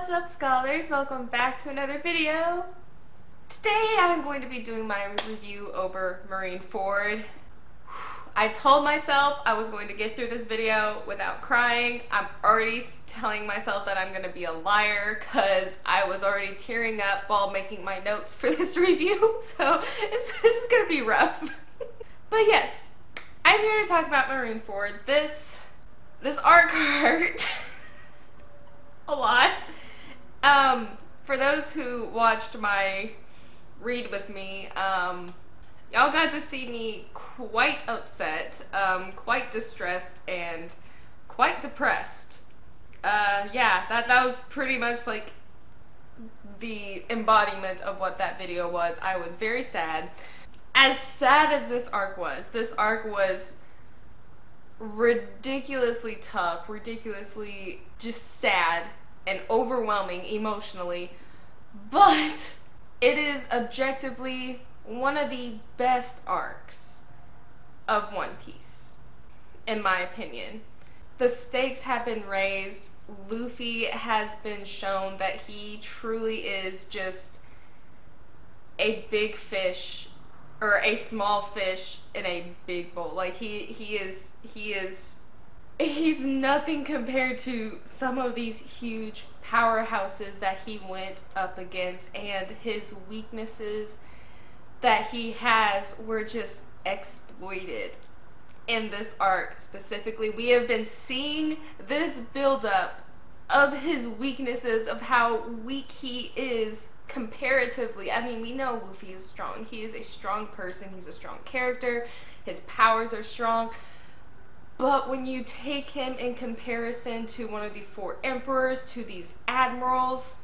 What's up, scholars? Welcome back to another video. Today I'm going to be doing my review over Marineford. I told myself I was going to get through this video without crying. I'm already telling myself that I'm going to be a liar because I was already tearing up while making my notes for this review, so this is going to be rough. But yes, I'm here to talk about Marineford. This arc hurt a lot. For those who watched my read with me, y'all got to see me quite upset, quite distressed, and quite depressed. Yeah, that was pretty much like the embodiment of what that video was. I was very sad. As sad as this arc was ridiculously tough, ridiculously just sad and overwhelming emotionally, but it is objectively one of the best arcs of One Piece, in my opinion. The stakes have been raised. Luffy has been shown that he truly is just a big fish, or a small fish in a big bowl. Like he's nothing compared to some of these huge powerhouses that he went up against, and his weaknesses that he has were just exploited in this arc specifically. We have been seeing this buildup of his weaknesses, of how weak he is comparatively. I mean, we know Luffy is strong. He is a strong person. He's a strong character. His powers are strong. But when you take him in comparison to one of the four emperors, to these admirals,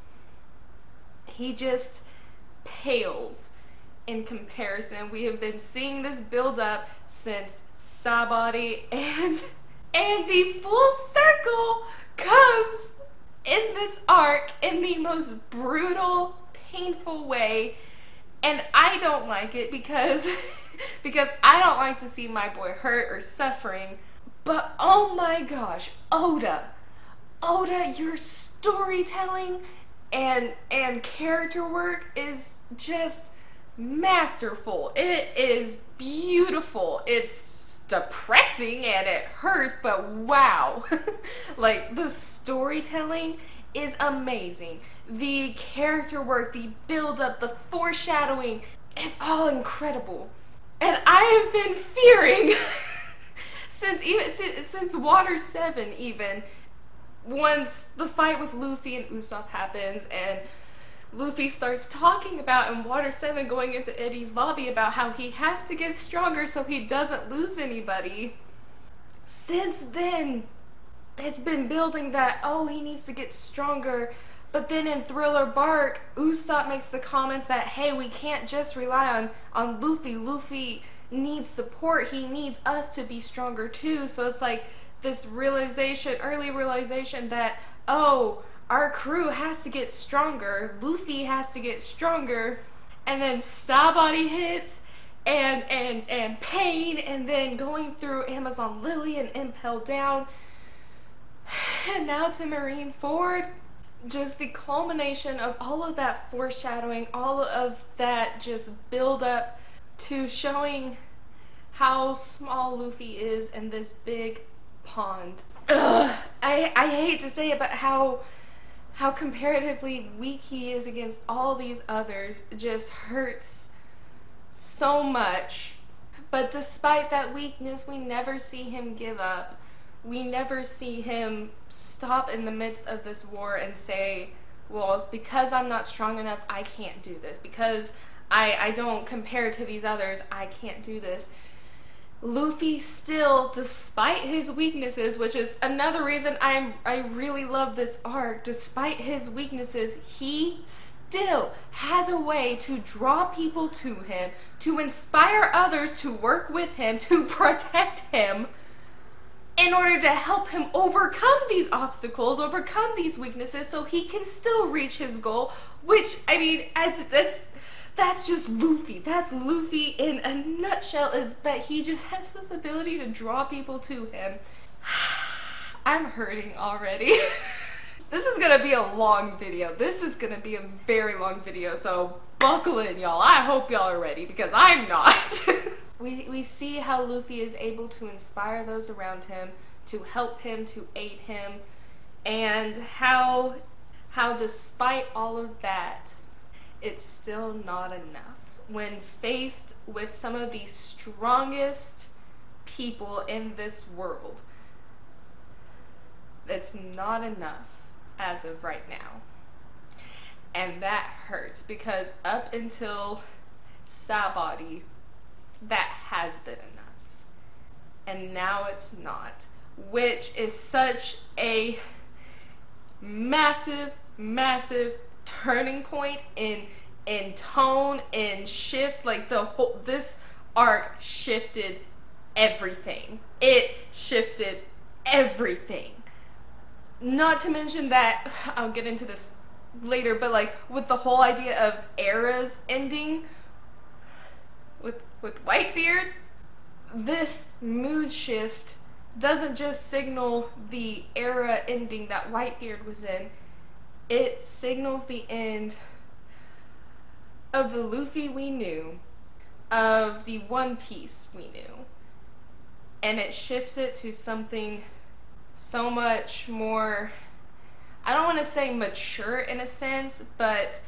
he just pales in comparison. We have been seeing this build up since Sabaody, and the full circle comes in this arc in the most brutal, painful way, and I don't like it because I don't like to see my boy hurt or suffering. But oh my gosh, Oda, your storytelling and character work is just masterful. It is beautiful. It's depressing and it hurts, but wow. Like, the storytelling is amazing. The character work, the build up, the foreshadowing is all incredible. And I have been fearing since Water 7, even, once the fight with Luffy and Usopp happens and Luffy starts talking about in Water 7, going into Eddie's lobby, about how he has to get stronger so he doesn't lose anybody. Since then, it's been building that, oh, he needs to get stronger. But then in Thriller Bark, Usopp makes the comments that, hey, we can't just rely on Luffy. Luffy needs support. He needs us to be stronger too. So it's like this realization, early realization that, oh, our crew has to get stronger. Luffy has to get stronger. And then Sabaody hits, and Pain, and then going through Amazon Lily and Impel Down. And now to Marineford. Just the culmination of all of that foreshadowing, all of that just build up to showing how small Luffy is in this big pond. Ugh, I hate to say it, but how comparatively weak he is against all these others just hurts so much. But despite that weakness, we never see him give up. We never see him stop in the midst of this war and say, well, it's because I'm not strong enough, I can't do this. Because I don't compare to these others, I can't do this. Luffy still, despite his weaknesses, which is another reason I really love this arc, despite his weaknesses, he still has a way to draw people to him, to inspire others to work with him, to protect him, in order to help him overcome these obstacles, overcome these weaknesses, so he can still reach his goal, which, I mean, that's just Luffy. That's Luffy in a nutshell, is that he just has this ability to draw people to him. I'm hurting already. This is gonna be a long video. This is gonna be a very long video, so buckle in, y'all. I hope y'all are ready, because I'm not. We see how Luffy is able to inspire those around him, to help him, to aid him, and how despite all of that, it's still not enough. When faced with some of the strongest people in this world, it's not enough as of right now. And that hurts, because up until Sabaody, that has been enough. And now it's not, which is such a massive, massive turning point in tone, in shift. Like this arc shifted everything. It shifted everything. Not to mention that, I'll get into this later, but like with the whole idea of eras ending with Whitebeard, this mood shift doesn't just signal the era ending that Whitebeard was in, it signals the end of the Luffy we knew, of the One Piece we knew, and it shifts it to something so much more, I don't want to say mature in a sense, but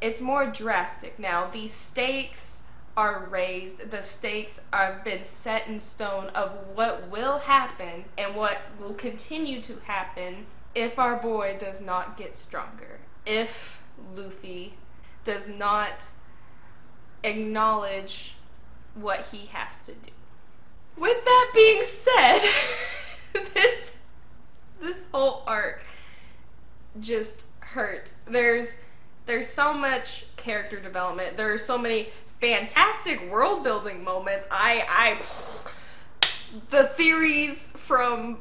it's more drastic now. The stakes are raised, the stakes have been set in stone of what will happen and what will continue to happen if our boy does not get stronger, if Luffy does not acknowledge what he has to do. With that being said, this whole arc just hurts. There's so much character development. There are so many fantastic world building moments. The theories from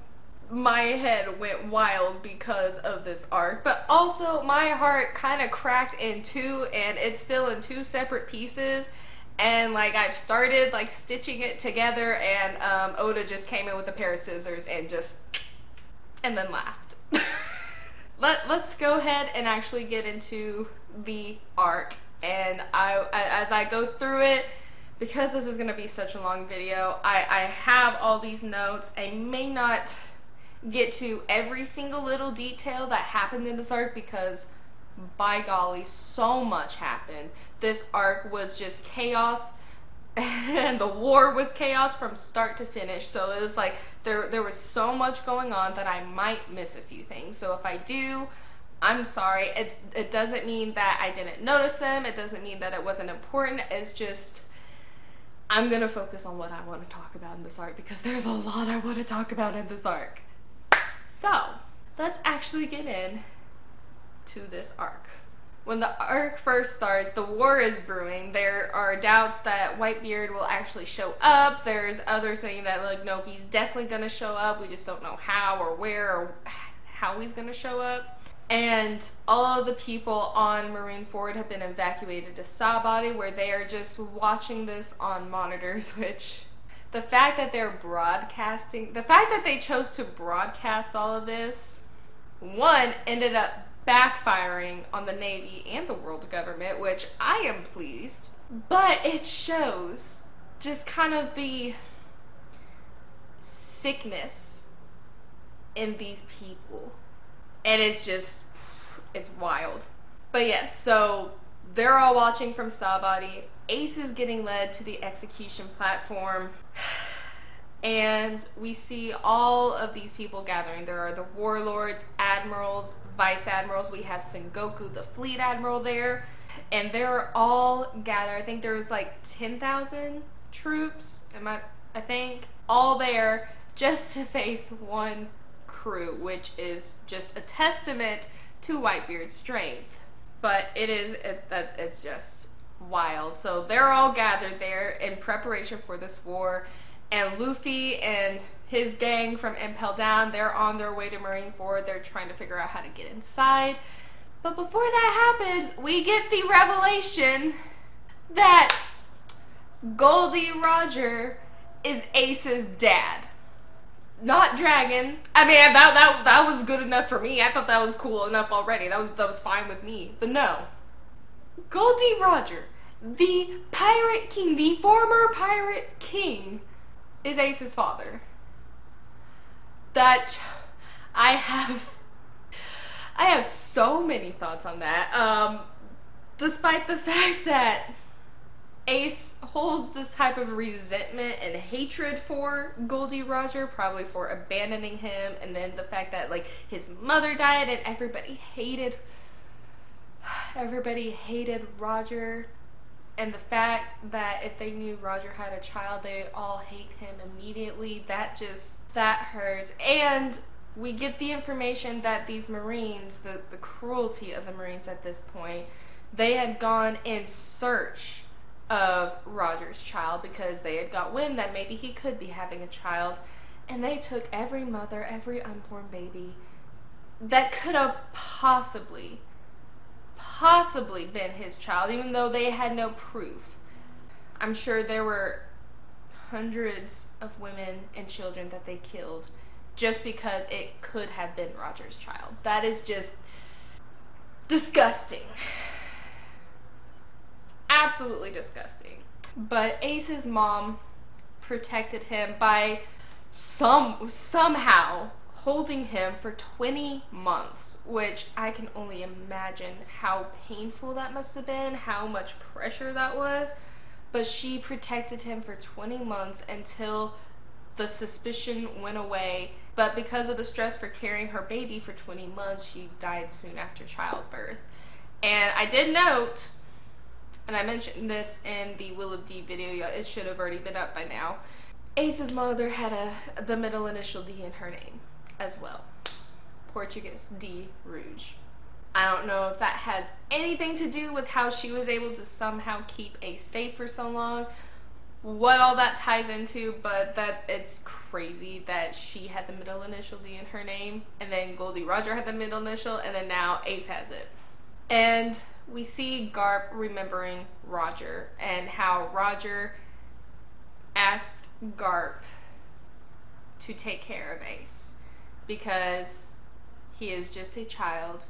my head went wild because of this arc, but also my heart kind of cracked in two, and it's still in two separate pieces, and like I've started like stitching it together, and Oda just came in with a pair of scissors and then laughed. Let's go ahead and actually get into the arc. And as I go through it, because this is going to be such a long video, I have all these notes. I may not get to every single little detail that happened in this arc, because by golly, so much happened. This arc was just chaos, and the war was chaos from start to finish. So it was like there was so much going on that I might miss a few things. So if I do, I'm sorry. It doesn't mean that I didn't notice them. It doesn't mean that it wasn't important. It's just, I'm gonna focus on what I want to talk about in this arc, because there's a lot I want to talk about in this arc. So let's actually get in to this arc. When the arc first starts, the war is brewing. There are doubts that Whitebeard will actually show up. There's others saying that, like, no, he's definitely gonna show up. We just don't know how or where or how he's gonna show up. And all of the people on Marineford have been evacuated to Sabaody, where they are just watching this on monitors, which the fact that they're broadcasting, the fact that they chose to broadcast all of this, one, ended up backfiring on the Navy and the world government, which I am pleased, but it shows just kind of the sickness in these people. And it's just, it's wild. But yes, so they're all watching from Sabaody. Ace is getting led to the execution platform. And we see all of these people gathering. There are the warlords, admirals, vice admirals. We have Sengoku, the fleet admiral, there. And they're all gathered. I think there was like 10,000 troops, I think, all there just to face one crew, which is just a testament to Whitebeard's strength. But it's just wild. So they're all gathered there in preparation for this war, and Luffy and his gang from Impel Down, they're on their way to Marineford. They're trying to figure out how to get inside. But before that happens, we get the revelation that Goldie Roger is Ace's dad. Not dragon. I mean, that was good enough for me. I thought that was cool enough already. That was fine with me. But no. Gol D. Roger, the Pirate King, the former Pirate King, is Ace's father. That I have so many thoughts on that. Despite the fact that Ace holds this type of resentment and hatred for Gol D. Roger, probably for abandoning him, and then the fact that like his mother died and everybody hated Roger, and the fact that if they knew Roger had a child, they'd all hate him immediately. That hurts. And we get the information that these Marines, the cruelty of the Marines at this point, they had gone in search of Roger's child because they had got wind that maybe he could be having a child, and they took every mother, every unborn baby that could have possibly been his child, even though they had no proof. I'm sure there were hundreds of women and children that they killed just because it could have been Roger's child. That is just disgusting. Absolutely disgusting. But Ace's mom protected him by somehow holding him for 20 months, which I can only imagine how painful that must have been, how much pressure that was. But she protected him for 20 months until the suspicion went away. But because of the stress for carrying her baby for 20 months, she died soon after childbirth. And I did note, and I mentioned this in the Will of D video, it should have already been up by now, Ace's mother had the middle initial D in her name as well. Portuguese D. Rouge. I don't know if that has anything to do with how she was able to somehow keep Ace safe for so long, what all that ties into, but that it's crazy that she had the middle initial D in her name, and then Gol D. Roger had the middle initial, and then now Ace has it. And we see Garp remembering Roger and how Roger asked Garp to take care of Ace because he is just a child.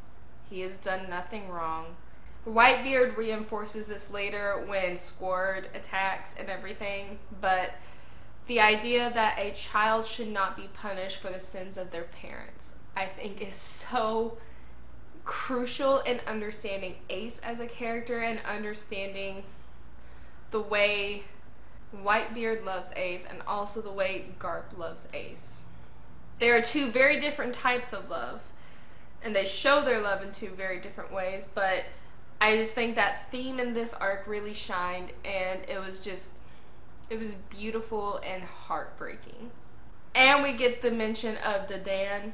He has done nothing wrong. Whitebeard reinforces this later when Squard attacks and everything, but the idea that a child should not be punished for the sins of their parents, I think, is so crucial in understanding Ace as a character and understanding the way Whitebeard loves Ace and also the way Garp loves Ace. There are two very different types of love, and they show their love in two very different ways, but I just think that theme in this arc really shined, and it was beautiful and heartbreaking. And we get the mention of Dadan,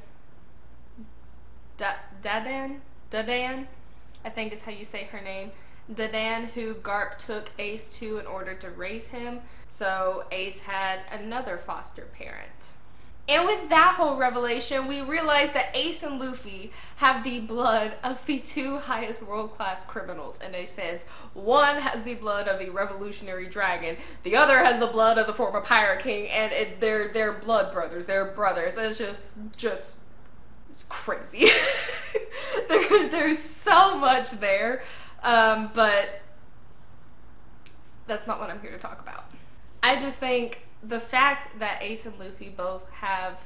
I think is how you say her name. Dadan, who Garp took Ace to in order to raise him, so Ace had another foster parent. And with that whole revelation, we realize that Ace and Luffy have the blood of the two highest world-class criminals in a sense. One has the blood of the revolutionary dragon, the other has the blood of the former pirate king, and they're blood brothers, they're brothers. That's just it's crazy. There's so much there, but that's not what I'm here to talk about. I just think the fact that Ace and Luffy both have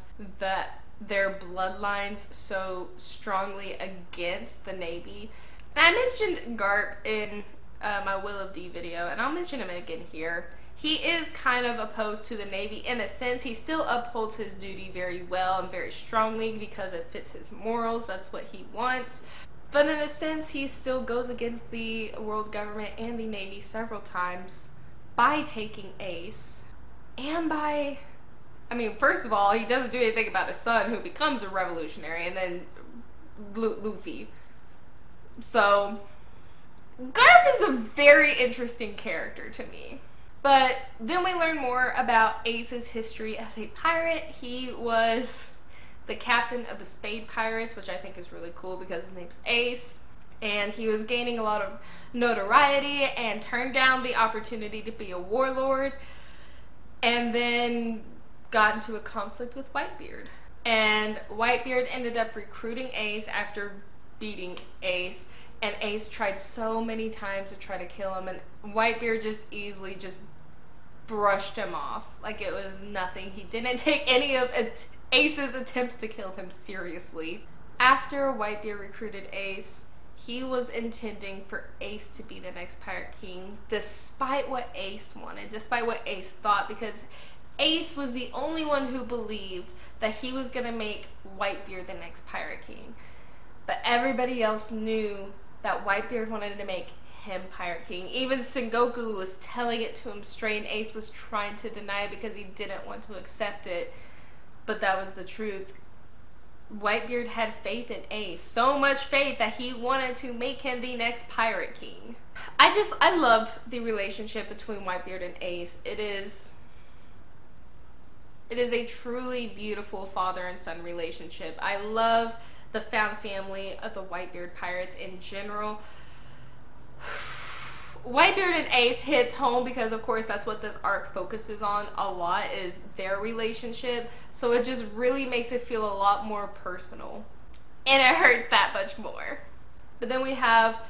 their bloodlines so strongly against the Navy. And I mentioned Garp in my Will of D video, and I'll mention him again here. He is kind of opposed to the Navy in a sense. He still upholds his duty very well and very strongly because it fits his morals. That's what he wants. But in a sense, he still goes against the world government and the Navy several times by taking Ace. And by, I mean, first of all, he doesn't do anything about his son who becomes a revolutionary, and then Luffy. So, Garp is a very interesting character to me. But then we learn more about Ace's history as a pirate. He was the captain of the Spade Pirates, which I think is really cool because his name's Ace. And he was gaining a lot of notoriety and turned down the opportunity to be a warlord. And then got into a conflict with Whitebeard. And Whitebeard ended up recruiting Ace after beating Ace. And Ace tried so many times to try to kill him, and Whitebeard just easily just brushed him off like it was nothing. He didn't take any of Ace's attempts to kill him seriously. After Whitebeard recruited Ace, he was intending for Ace to be the next Pirate King, despite what Ace wanted, despite what Ace thought, because Ace was the only one who believed that he was going to make Whitebeard the next Pirate King. But everybody else knew that Whitebeard wanted to make him Pirate King. Even Sengoku was telling it to him straight, and Ace was trying to deny it because he didn't want to accept it. But that was the truth. Whitebeard had faith in Ace, so much faith that he wanted to make him the next Pirate King. I love the relationship between Whitebeard and Ace. It is a truly beautiful father and son relationship. I love the found family of the Whitebeard pirates in general. Whitebeard and Ace hits home because, of course, that's what this arc focuses on a lot, is their relationship. So it just really makes it feel a lot more personal. And it hurts that much more. But then we have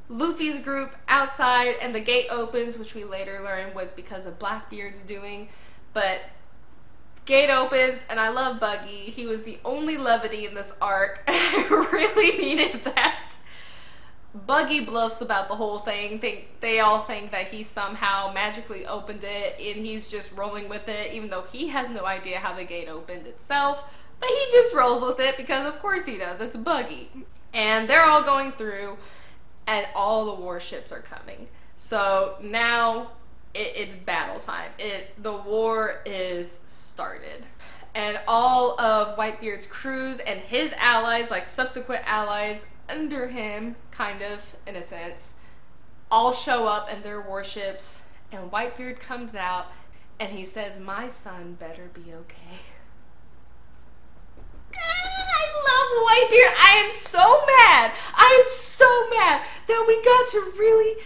Luffy's group outside, and the gate opens, which we later learn was because of Blackbeard's doing. But gate opens, and I love Buggy. He was the only levity in this arc. I really needed that. Buggy bluffs about the whole thing. They all think that he somehow magically opened it, and he's just rolling with it, even though he has no idea how the gate opened itself. But he just rolls with it because of course he does. It's Buggy. And they're all going through, and all the warships are coming. So now it's battle time. The war is started. And all of Whitebeard's crews and his allies, like subsequent allies under him, kind of, in a sense, all show up in their warships, and Whitebeard comes out and he says, "My son better be okay." I love Whitebeard. I am so mad. I am so mad that we got to really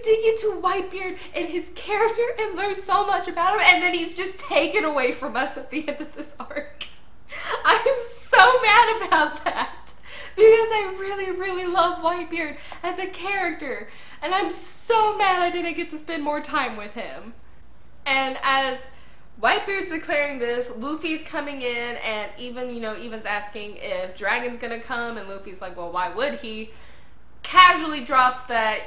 dig into Whitebeard and his character and learn so much about him, and then he's just taken away from us at the end of this arc. I am so mad about that because I really love Whitebeard as a character, and I'm so mad I didn't get to spend more time with him. And as Whitebeard's declaring this, Luffy's coming in, and Evan's asking if Dragon's gonna come, and Luffy's like, well, why would he? Casually drops that,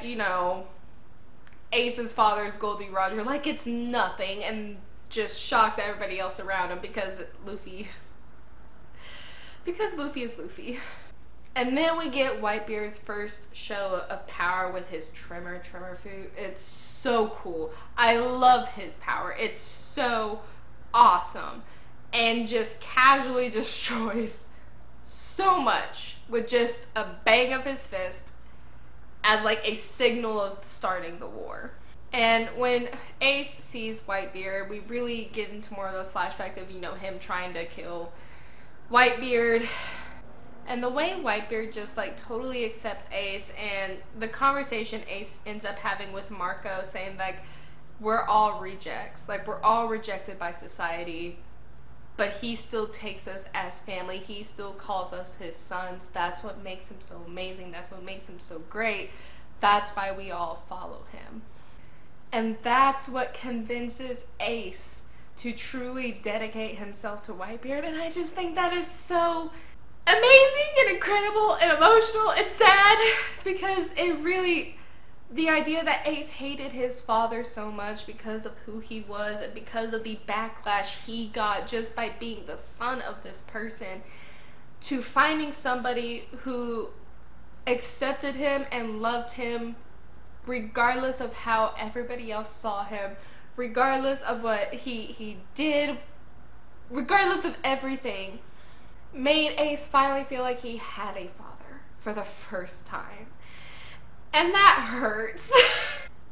Ace's father is Goldie Roger like it's nothing, and just shocks everybody else around him because Luffy is Luffy. And then we get Whitebeard's first show of power with his Tremor Food. It's so cool. I love his power. It's so awesome. And just casually destroys so much with just a bang of his fist as like a signal of starting the war. And when Ace sees Whitebeard, we really get into more of those flashbacks of, him trying to kill Whitebeard. And the way Whitebeard just like totally accepts Ace, and the conversation Ace ends up having with Marco, saying like, we're all rejects, like we're all rejected by society, but he still takes us as family. He still calls us his sons. That's what makes him so amazing. That's what makes him so great. That's why we all follow him. And that's what convinces Ace to truly dedicate himself to Whitebeard. And I just think that is so amazing and incredible and emotional and sad, because the idea that Ace hated his father so much because of who he was and because of the backlash he got just by being the son of this person, to finding somebody who accepted him and loved him regardless of how everybody else saw him, regardless of what he did, regardless of everything, made Ace finally feel like he had a father for the first time. And that hurts.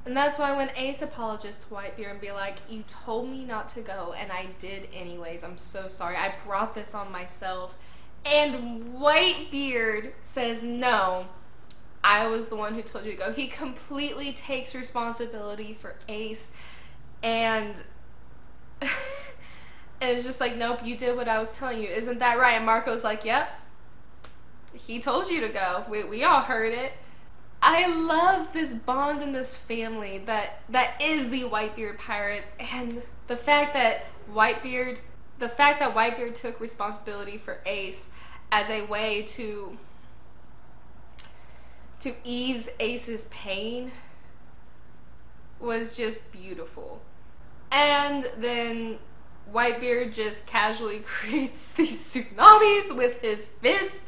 And that's why when Ace apologizes to Whitebeard and be like, you told me not to go and I did anyways, I'm so sorry, I brought this on myself. And Whitebeard says, no, I was the one who told you to go. He completely takes responsibility for Ace, and And it's just like, nope, you did what I was telling you. Isn't that right? And Marco's like, yep, he told you to go. We all heard it. I love this bond in this family that is the Whitebeard pirates, and the fact that Whitebeard took responsibility for Ace as a way to ease Ace's pain was just beautiful. And then Whitebeard just casually creates these tsunamis with his fists.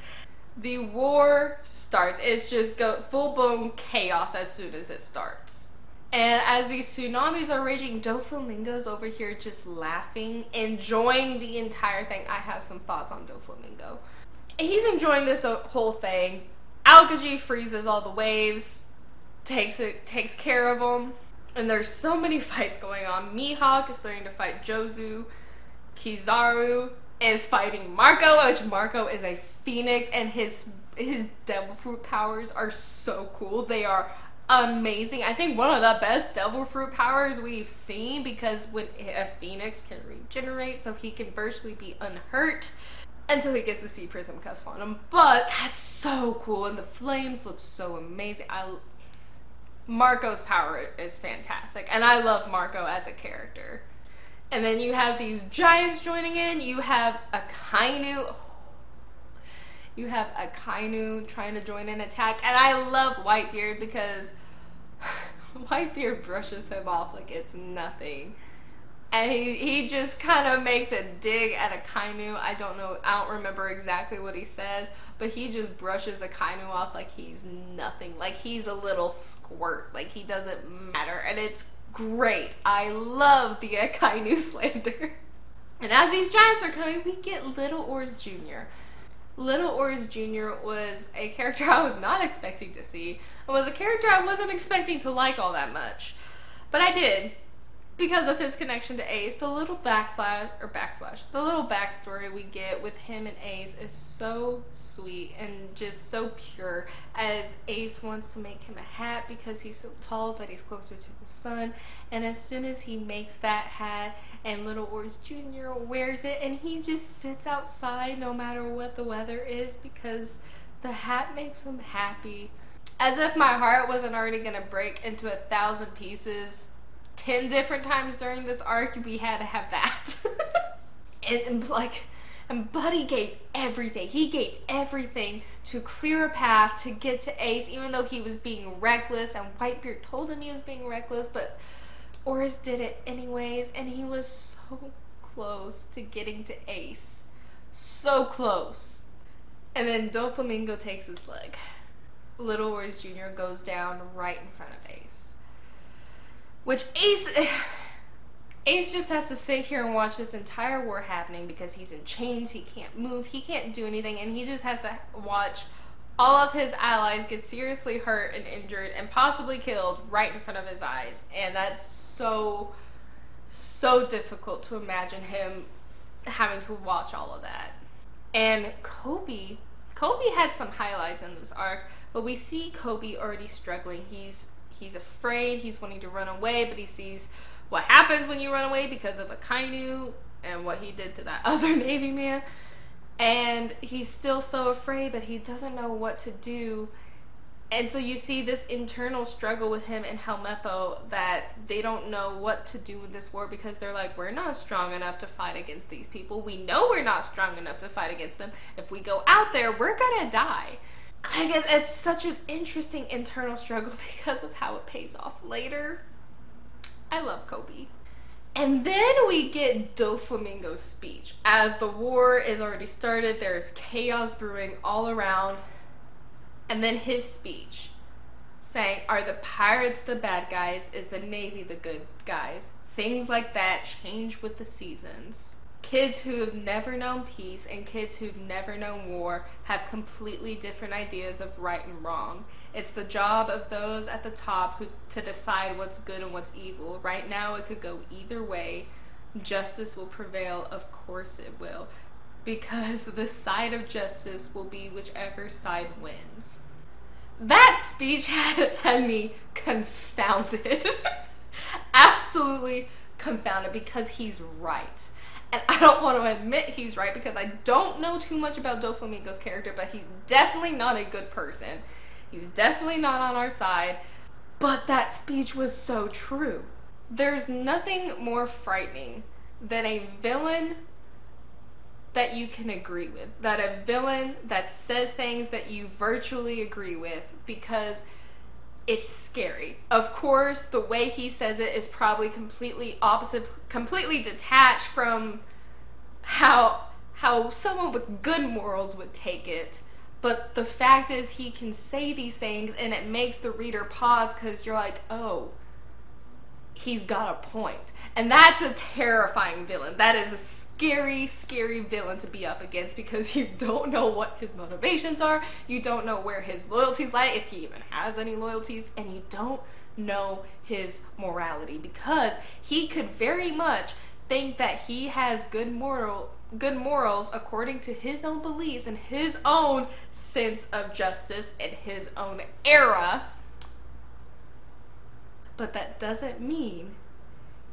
The war starts. It's just full-blown chaos as soon as it starts. And as these tsunamis are raging, Doflamingo's over here just laughing, enjoying the entire thing. I have some thoughts on Doflamingo. He's enjoying this whole thing. Aokiji freezes all the waves, takes care of them, and there's so many fights going on. Mihawk is starting to fight Jozu. Kizaru is fighting Marco, which Marco is a phoenix, and his devil fruit powers are so cool. They are amazing. I think one of the best devil fruit powers we've seen, because when a phoenix can regenerate, so he can virtually be unhurt until he gets the sea prism cuffs on him. But that's so cool, and the flames look so amazing. Marco's power is fantastic, and I love Marco as a character. And then you have these giants joining in. You have Akainu. Trying to join an attack. And I love Whitebeard because Whitebeard brushes him off like it's nothing. And he just kind of makes a dig at Akainu. I don't remember exactly what he says, but he just brushes Akainu off like he's nothing. Like he's a little squirt. Like he doesn't matter. And it's great. I love the Akainu slander. And as these giants are coming, we get Little Oars Jr. Little Oars Jr. was a character I was not expecting to see, and was a character I wasn't expecting to like all that much. But I did, because of his connection to Ace. The little the little backstory we get with him and Ace is so sweet and just so pure, as Ace wants to make him a hat because he's so tall that he's closer to the sun, and as soon as he makes that hat and Little Oars Jr. wears it, and he just sits outside no matter what the weather is because the hat makes him happy. As if my heart wasn't already gonna break into 1,000 pieces 10 different times during this arc, we had to have that. and Buddy gave everything. He gave everything to clear a path to get to Ace, even though he was being reckless, and Whitebeard told him he was being reckless, but Oris did it anyways, and he was so close to getting to Ace. So close. And then Doflamingo takes his leg. Little Oars Jr. goes down right in front of Ace. Which Ace just has to sit here and watch this entire war happening because he's in chains, he can't move, he can't do anything, and he just has to watch all of his allies get seriously hurt and injured and possibly killed right in front of his eyes. And that's so difficult to imagine him having to watch all of that. And Koby had some highlights in this arc, but we see Koby already struggling. He's afraid, he's wanting to run away, but he sees what happens when you run away because of Akainu and what he did to that other Navy man. And he's still so afraid, but he doesn't know what to do. And so you see this internal struggle with him and Helmeppo, that they don't know what to do in this war because they're like, we're not strong enough to fight against these people. We know we're not strong enough to fight against them. If we go out there, we're gonna die. It's such an interesting internal struggle because of how it pays off later. I love Koby. And then we get Doflamingo's speech. As the war is already started, there's chaos brewing all around. And then his speech saying, are the pirates the bad guys? Is the Navy the good guys? Things like that change with the seasons. Kids who have never known peace and kids who've never known war have completely different ideas of right and wrong. It's the job of those at the top to decide what's good and what's evil. Right now it could go either way. Justice will prevail, of course it will. Because the side of justice will be whichever side wins. That speech had me confounded. Absolutely confounded, because he's right. And I don't want to admit he's right because I don't know too much about Doflamingo's character, but he's definitely not a good person. He's definitely not on our side. But that speech was so true. There's nothing more frightening than a villain that you can agree with. That a villain that says things that you virtually agree with, because it's scary. Of course, the way he says it is probably completely opposite, completely detached from how someone with good morals would take it. But the fact is, he can say these things and it makes the reader pause because you're like, oh, he's got a point. And that's a terrifying villain. That is a scary, scary villain to be up against because you don't know what his motivations are. You don't know where his loyalties lie, if he even has any loyalties, and you don't know his morality because he could very much think that he has good morals according to his own beliefs and his own sense of justice and his own era. But that doesn't mean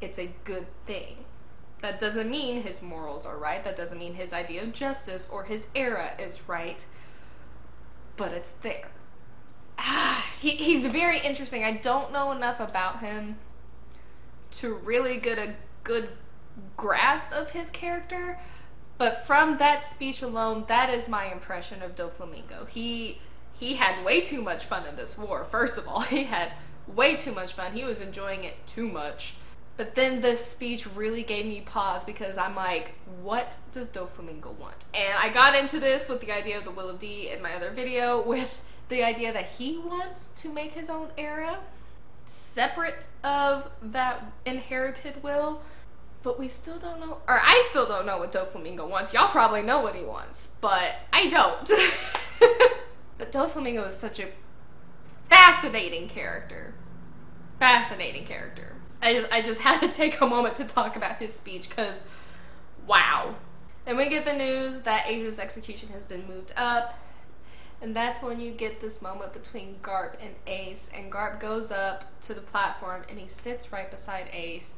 it's a good thing. That doesn't mean his morals are right. That doesn't mean his idea of justice or his era is right. But it's there. He's very interesting. I don't know enough about him to really get a good grasp of his character. But from that speech alone, that is my impression of Doflamingo. He had way too much fun in this war. First of all, he had way too much fun. He was enjoying it too much. But then this speech really gave me pause because I'm like, what does Doflamingo want? And I got into this with the idea of the Will of D in my other video, with the idea that he wants to make his own era separate of that inherited will. But we still don't know, or I still don't know what Doflamingo wants. Y'all probably know what he wants, but I don't. But Doflamingo is such a fascinating character. Fascinating character. I just had to take a moment to talk about his speech because, wow. Then we get the news that Ace's execution has been moved up. And that's when you get this moment between Garp and Ace. And Garp goes up to the platform and he sits right beside Ace.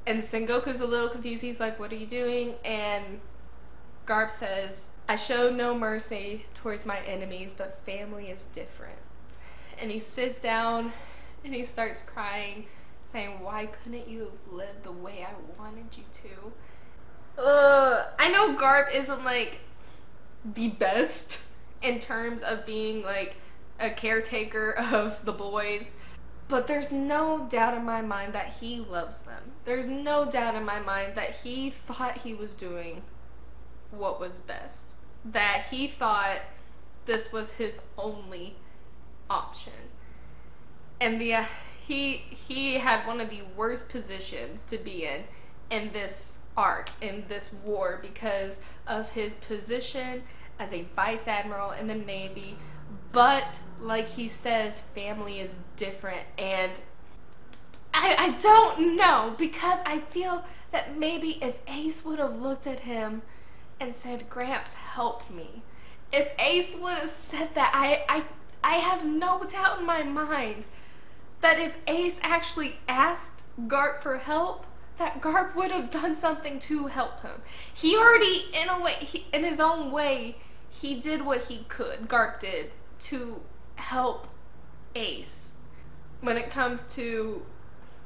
And Sengoku's a little confused. He's like, what are you doing? And Garp says, I show no mercy towards my enemies, but family is different. And he sits down and he starts crying, saying, why couldn't you have lived the way I wanted you to? I know Garp isn't like the best in terms of being like a caretaker of the boys, but there's no doubt in my mind that he loves them. There's no doubt in my mind that he thought he was doing what was best. That he thought this was his only option. And he had one of the worst positions to be in this arc, in this war, because of his position as a vice admiral in the Navy. But like he says, family is different, and I don't know, because I feel that maybe if Ace would have looked at him and said, Gramps, help me. If Ace would have said that, I have no doubt in my mind that if Ace actually asked Garp for help, that Garp would have done something to help him. He already, in a way, in his own way, he did what he could, Garp did, to help Ace when it comes to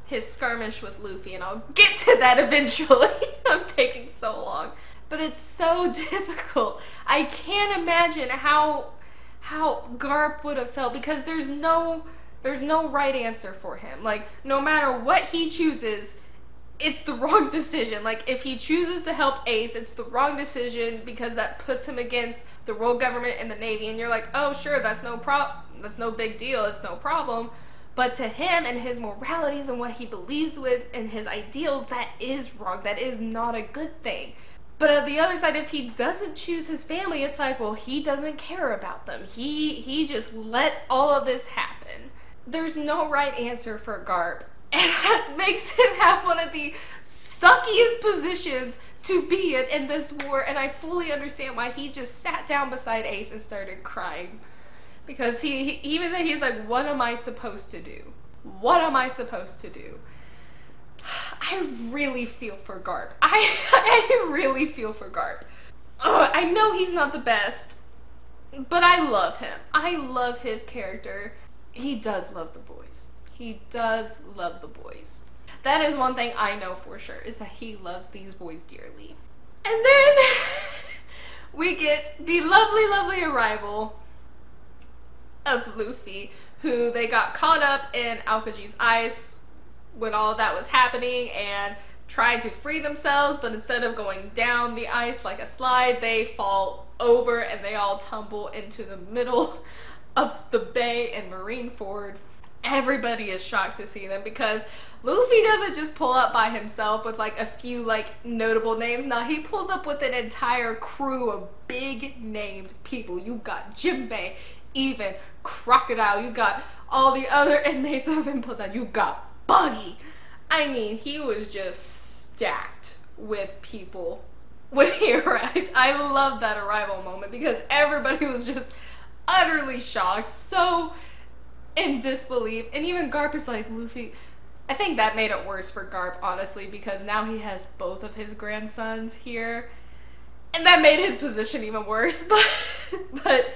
his skirmish with Luffy, and I'll get to that eventually. I'm taking so long. But it's so difficult. I can't imagine how Garp would have felt, because there's no right answer for him. Like, no matter what he chooses, it's the wrong decision. Like, if he chooses to help Ace, it's the wrong decision because that puts him against the world government and the Navy, and you're like, oh sure, that's no big deal, it's no problem. But to him and his moralities and what he believes with and his ideals, that is wrong. That is not a good thing. But on the other side, if he doesn't choose his family, it's like, well, he doesn't care about them. He just let all of this happen. There's no right answer for Garp. And that makes him have one of the suckiest positions to be in this war. And I fully understand why he just sat down beside Ace and started crying. Because he's like, what am I supposed to do? What am I supposed to do? I really feel for Garp. I really feel for Garp. I know he's not the best, but I love him. I love his character. He does love the boys. He does love the boys. That is one thing I know for sure, is that he loves these boys dearly. And then we get the lovely, lovely arrival of Luffy, who they got caught up in Aokaji's ice when all of that was happening and tried to free themselves, but instead of going down the ice like a slide, they fall over and they all tumble into the middle of the bay in Marineford. Everybody is shocked to see them because Luffy doesn't just pull up by himself with like a few like notable names. No, he pulls up with an entire crew of big named people. You got Jinbei, even Crocodile, you got all the other inmates of Impel Down, you got Buggy. I mean, he was just stacked with people when he arrived. I love that arrival moment because everybody was just utterly shocked, so in disbelief. And even Garp is like, Luffy, I think that made it worse for Garp, honestly, because now he has both of his grandsons here, and that made his position even worse. But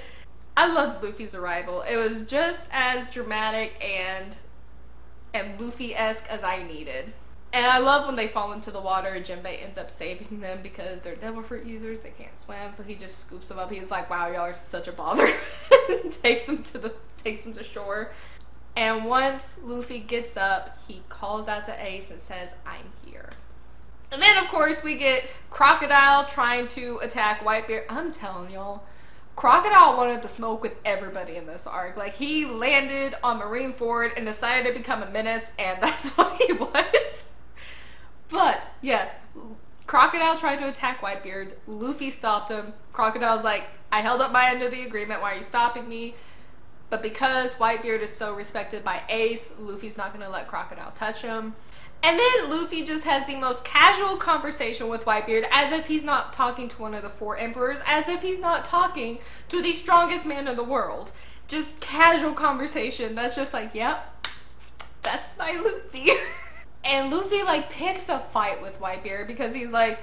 I loved Luffy's arrival. It was just as dramatic and Luffy-esque as I needed. And I love when they fall into the water, Jinbei ends up saving them because they're devil fruit users, they can't swim, so he just scoops them up. He's like, wow, y'all are such a bother. And takes them to shore. And once Luffy gets up, he calls out to Ace and says, I'm here. And then of course we get Crocodile trying to attack Whitebeard. I'm telling y'all, Crocodile wanted to smoke with everybody in this arc. Like, he landed on Marineford and decided to become a menace, and that's what he was. But yes, Crocodile tried to attack Whitebeard. Luffy stopped him. Crocodile's like, I held up my end of the agreement, why are you stopping me? But because Whitebeard is so respected by Ace, Luffy's not going to let Crocodile touch him. And then Luffy just has the most casual conversation with Whitebeard, as if he's not talking to one of the 4 emperors, as if he's not talking to the strongest man in the world. Just casual conversation that's just like, yep, that's my Luffy. And Luffy like picks a fight with Whitebeard because he's like,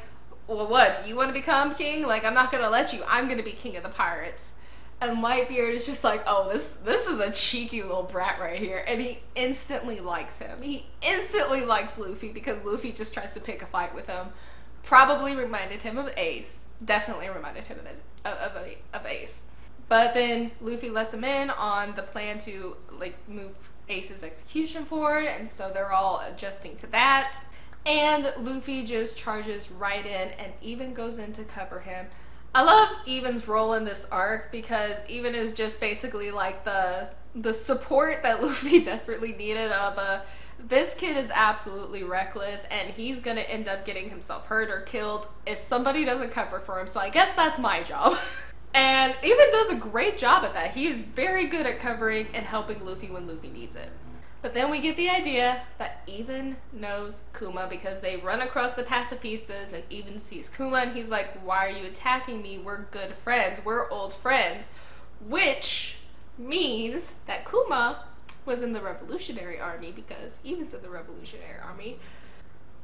well, what, do you want to become king? Like, I'm not gonna let you, I'm gonna be king of the pirates. And Whitebeard is just like, oh, this is a cheeky little brat right here. And he instantly likes him. He instantly likes Luffy because Luffy just tries to pick a fight with him. Probably reminded him of Ace. Definitely reminded him of Ace. But then Luffy lets him in on the plan to like move Ace's execution forward, and so they're all adjusting to that. And Luffy just charges right in and even goes in to cover him. I love Even's role in this arc because Even is just basically like the support that Luffy desperately needed of this kid is absolutely reckless and he's gonna end up getting himself hurt or killed if somebody doesn't cover for him, so I guess that's my job. And Even does a great job at that. He is very good at covering and helping Luffy when Luffy needs it. But then we get the idea that Even knows Kuma because they run across the pacifistas and Even sees Kuma and he's like, why are you attacking me? We're good friends. We're old friends. Which means that Kuma was in the Revolutionary Army because Even's in the Revolutionary Army.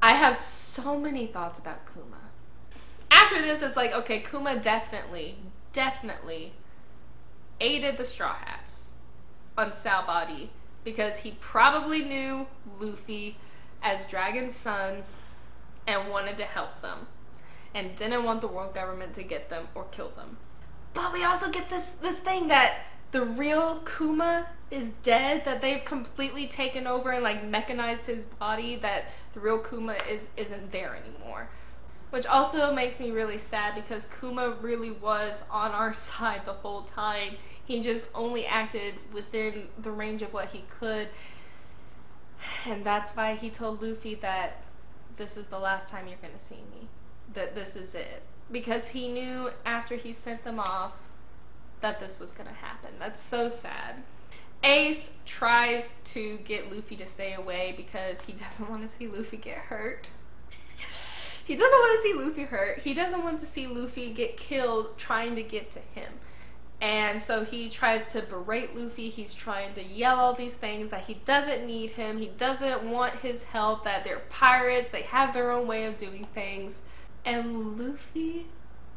I have so many thoughts about Kuma. After this, it's like, okay, Kuma definitely aided the Straw Hats on Sabaody because he probably knew Luffy as Dragon's son and wanted to help them and didn't want the world government to get them or kill them. But we also get this thing that the real Kuma is dead, that they've completely taken over and like mechanized his body, that the real Kuma isn't there anymore. Which also makes me really sad because Kuma really was on our side the whole time. He just only acted within the range of what he could. And that's why he told Luffy that this is the last time you're gonna see me. That this is it. Because he knew after he sent them off that this was gonna happen. That's so sad. Ace tries to get Luffy to stay away because he doesn't want to see Luffy get hurt. He doesn't want to see Luffy hurt. He doesn't want to see Luffy get killed trying to get to him. And so he tries to berate Luffy. He's trying to yell all these things that he doesn't need him. He doesn't want his help, that they're pirates. They have their own way of doing things. And Luffy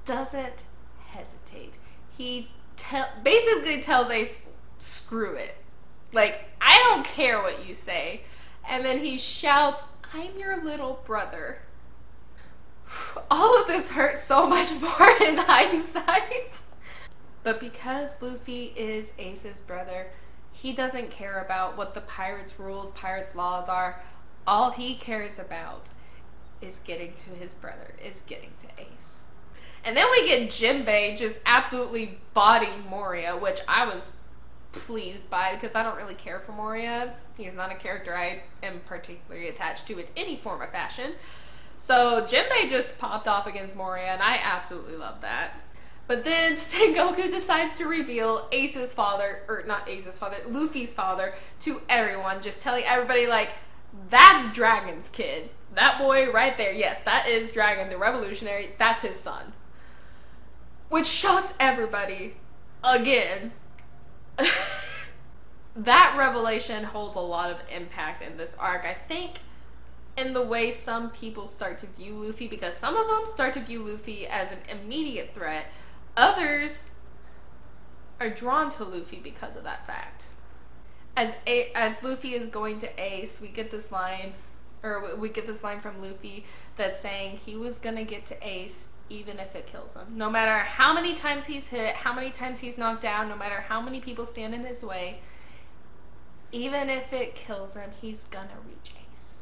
doesn't hesitate. He basically tells Ace, screw it. Like, I don't care what you say. And then he shouts, I'm your little brother. All of this hurts so much more in hindsight. But because Luffy is Ace's brother, he doesn't care about what the pirates' rules, pirates' laws are. All he cares about is getting to his brother, is getting to Ace. And then we get Jinbei just absolutely bodying Moria, which I was pleased by because I don't really care for Moria. He's not a character I am particularly attached to in any form or fashion. So Jinbei just popped off against Moria, and I absolutely love that. But then Sengoku decides to reveal Ace's father, or not Ace's father, Luffy's father, to everyone, just telling everybody, like, that's Dragon's kid. That boy right there, yes, that is Dragon, the revolutionary, that's his son. Which shocks everybody, again. That revelation holds a lot of impact in this arc, I think, in the way some people start to view Luffy, because some of them start to view Luffy as an immediate threat. Others are drawn to Luffy because of that fact. As Luffy is going to Ace, we get this line from Luffy that's saying he was gonna get to Ace even if it kills him. No matter how many times he's hit, how many times he's knocked down, no matter how many people stand in his way, even if it kills him, he's gonna reach Ace.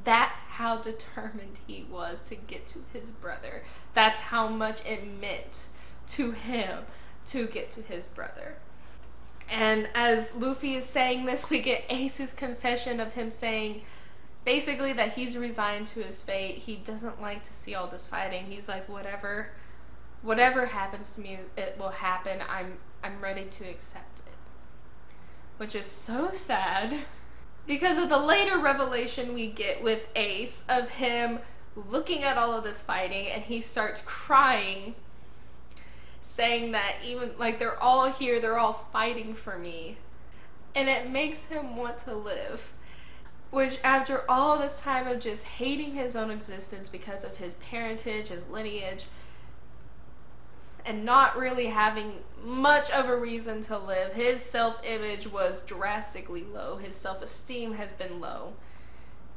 That's how determined he was to get to his brother. That's how much it meant to him to get to his brother. And as Luffy is saying this, we get Ace's confession of him saying basically that he's resigned to his fate. He doesn't like to see all this fighting. He's like, whatever happens to me, it will happen. I'm ready to accept it. Which is so sad because of the later revelation we get with Ace of him looking at all of this fighting, and he starts crying, saying that even, like, they're all here, they're all fighting for me. And it makes him want to live. Which, after all this time of just hating his own existence because of his parentage, his lineage, and not really having much of a reason to live, his self-image was drastically low. His self-esteem has been low.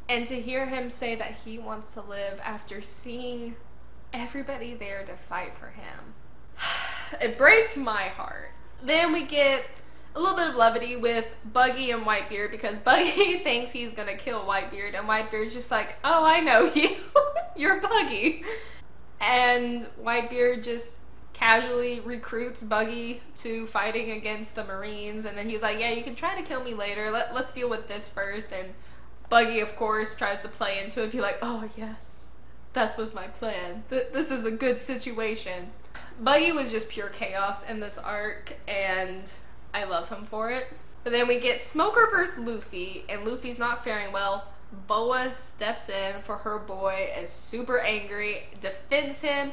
And to hear him say that he wants to live after seeing everybody there to fight for him, it breaks my heart. Then we get a little bit of levity with Buggy and Whitebeard, because Buggy thinks he's gonna kill Whitebeard, and Whitebeard's just like, oh, I know you. You're Buggy. And Whitebeard just casually recruits Buggy to fighting against the Marines, and then he's like, yeah, you can try to kill me later. Let's deal with this first. And Buggy, of course, tries to play into it, be like, oh, yes, that was my plan. This is a good situation. Buggy was just pure chaos in this arc, and I love him for it. But then we get Smoker versus Luffy, and Luffy's not faring well. Boa steps in for her boy, is super angry, defends him,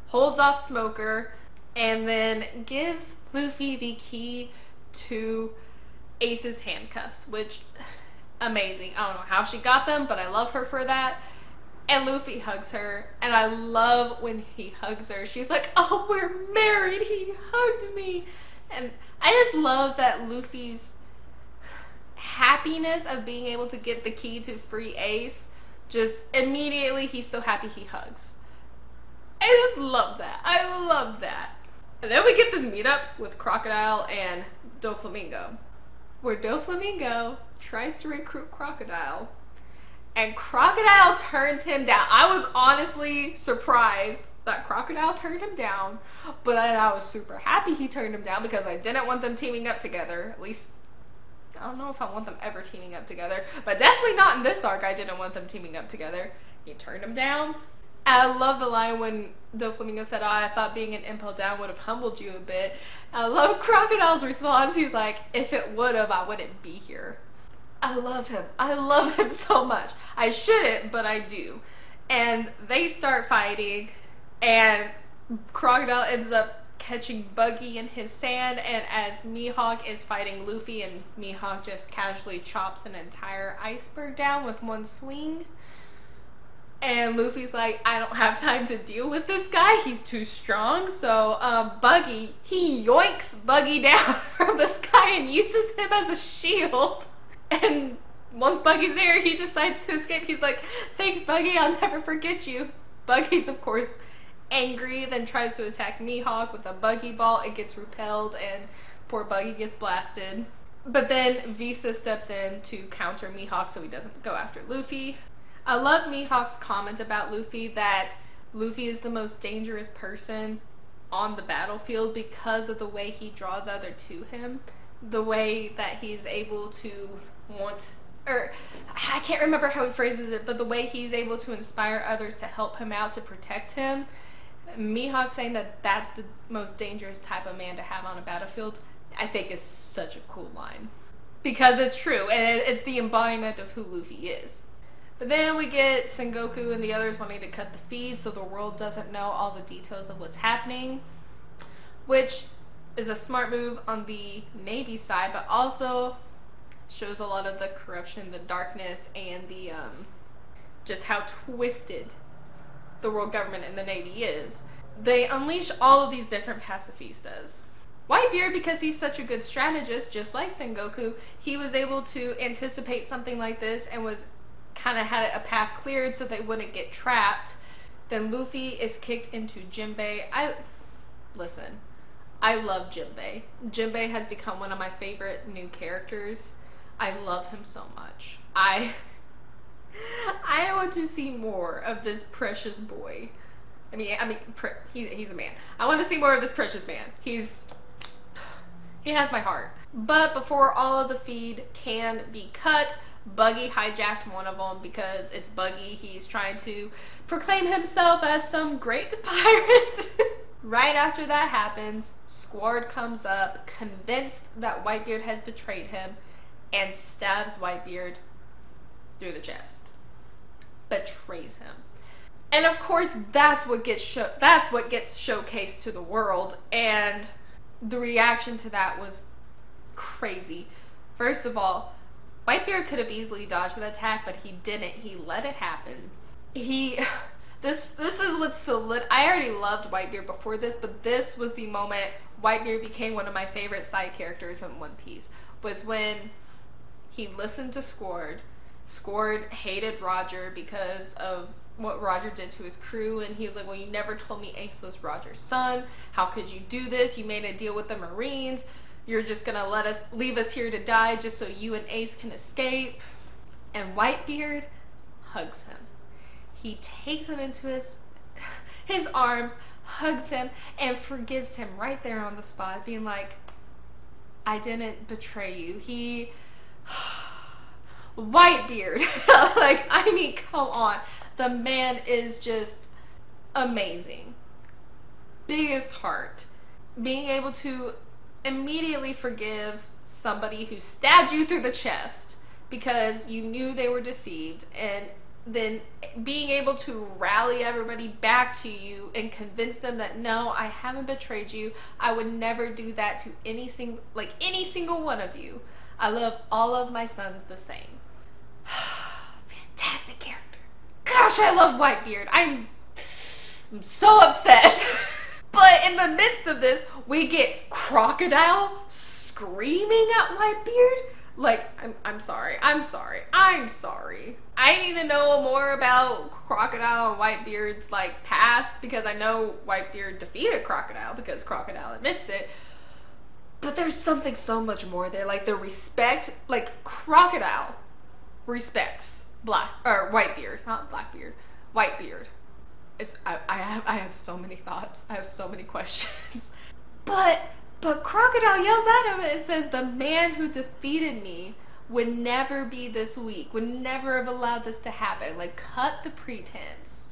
holds off Smoker, and then gives Luffy the key to Ace's handcuffs, which, amazing. I don't know how she got them, but I love her for that. And Luffy hugs her, and I love when he hugs her. She's like, oh, we're married, he hugged me. And I just love that Luffy's happiness of being able to get the key to free Ace, just immediately he's so happy he hugs. I just love that. I love that. And then we get this meetup with Crocodile and Doflamingo, where Doflamingo tries to recruit Crocodile, and Crocodile turns him down. I was honestly surprised that Crocodile turned him down, but I was super happy he turned him down, because I didn't want them teaming up together. At least, I don't know if I want them ever teaming up together, but definitely not in this arc. I didn't want them teaming up together. He turned him down. And I love the line when Doflamingo said, oh, I thought being an Impel Down would have humbled you a bit. And I love Crocodile's response. He's like, if it would have, I wouldn't be here. I love him. I love him so much. I shouldn't, but I do. And they start fighting, and Crocodile ends up catching Buggy in his sand, and as Mihawk is fighting Luffy, and Mihawk just casually chops an entire iceberg down with one swing. And Luffy's like, I don't have time to deal with this guy, he's too strong. So Buggy, he yoinks Buggy down from the sky and uses him as a shield. And once Buggy's there, he decides to escape. He's like, thanks Buggy, I'll never forget you. Buggy's of course angry, then tries to attack Mihawk with a Buggy Ball. It gets repelled and poor Buggy gets blasted. But then Visa steps in to counter Mihawk so he doesn't go after Luffy. I love Mihawk's comment about Luffy, that Luffy is the most dangerous person on the battlefield because of the way he draws others to him. The way that he's able to want, or I can't remember how he phrases it, but the way he's able to inspire others to help him out, to protect him. Mihawk saying that that's the most dangerous type of man to have on a battlefield, I think is such a cool line. Because it's true, and it's the embodiment of who Luffy is. But then we get Sengoku and the others wanting to cut the feed so the world doesn't know all the details of what's happening, which is a smart move on the Navy side, but also shows a lot of the corruption, the darkness, and the just how twisted the world government and the Navy is. They unleash all of these different pacifistas. Whitebeard, because he's such a good strategist, just like Sengoku, he was able to anticipate something like this and was kind of had a path cleared so they wouldn't get trapped. Then Luffy is kicked into Jinbei. Listen, I love Jinbei. Jinbei has become one of my favorite new characters. I love him so much. I want to see more of this precious boy. He's a man. I want to see more of this precious man. He has my heart. But before all of the feed can be cut, Buggy hijacked one of them because it's Buggy. He's trying to proclaim himself as some great pirate. Right after that happens, Squard comes up, convinced that Whitebeard has betrayed him, and stabs Whitebeard through the chest. Betrays him. And of course, that's what gets showcased to the world, and the reaction to that was crazy. First of all, Whitebeard could have easily dodged the attack, but he didn't. He let it happen. This is what I already loved Whitebeard before this, but this was the moment Whitebeard became one of my favorite side characters in One Piece, was when he listened to Squard. Squard hated Roger because of what Roger did to his crew, and he was like, well, you never told me Ace was Roger's son. How could you do this? You made a deal with the Marines. You're just gonna leave us here to die just so you and Ace can escape. And Whitebeard hugs him. He takes him into his arms, hugs him, and forgives him right there on the spot, being like, I didn't betray you. Whitebeard. Come on. The man is just amazing. Biggest heart. Being able to immediately forgive somebody who stabbed you through the chest because you knew they were deceived, and then being able to rally everybody back to you and convince them that no, I haven't betrayed you. I would never do that to any single one of you. I love all of my sons the same. Fantastic character. Gosh, I love Whitebeard. I'm so upset. But in the midst of this, we get Crocodile screaming at Whitebeard. Like, I'm sorry. I need to know more about Crocodile and Whitebeard's past, because I know Whitebeard defeated Crocodile because Crocodile admits it. But there's something so much more there, the respect. Crocodile respects Whitebeard, not Blackbeard. Whitebeard. I have so many thoughts. I have so many questions. But Crocodile yells at him and says, the man who defeated me would never be this weak, would never have allowed this to happen. Cut the pretense.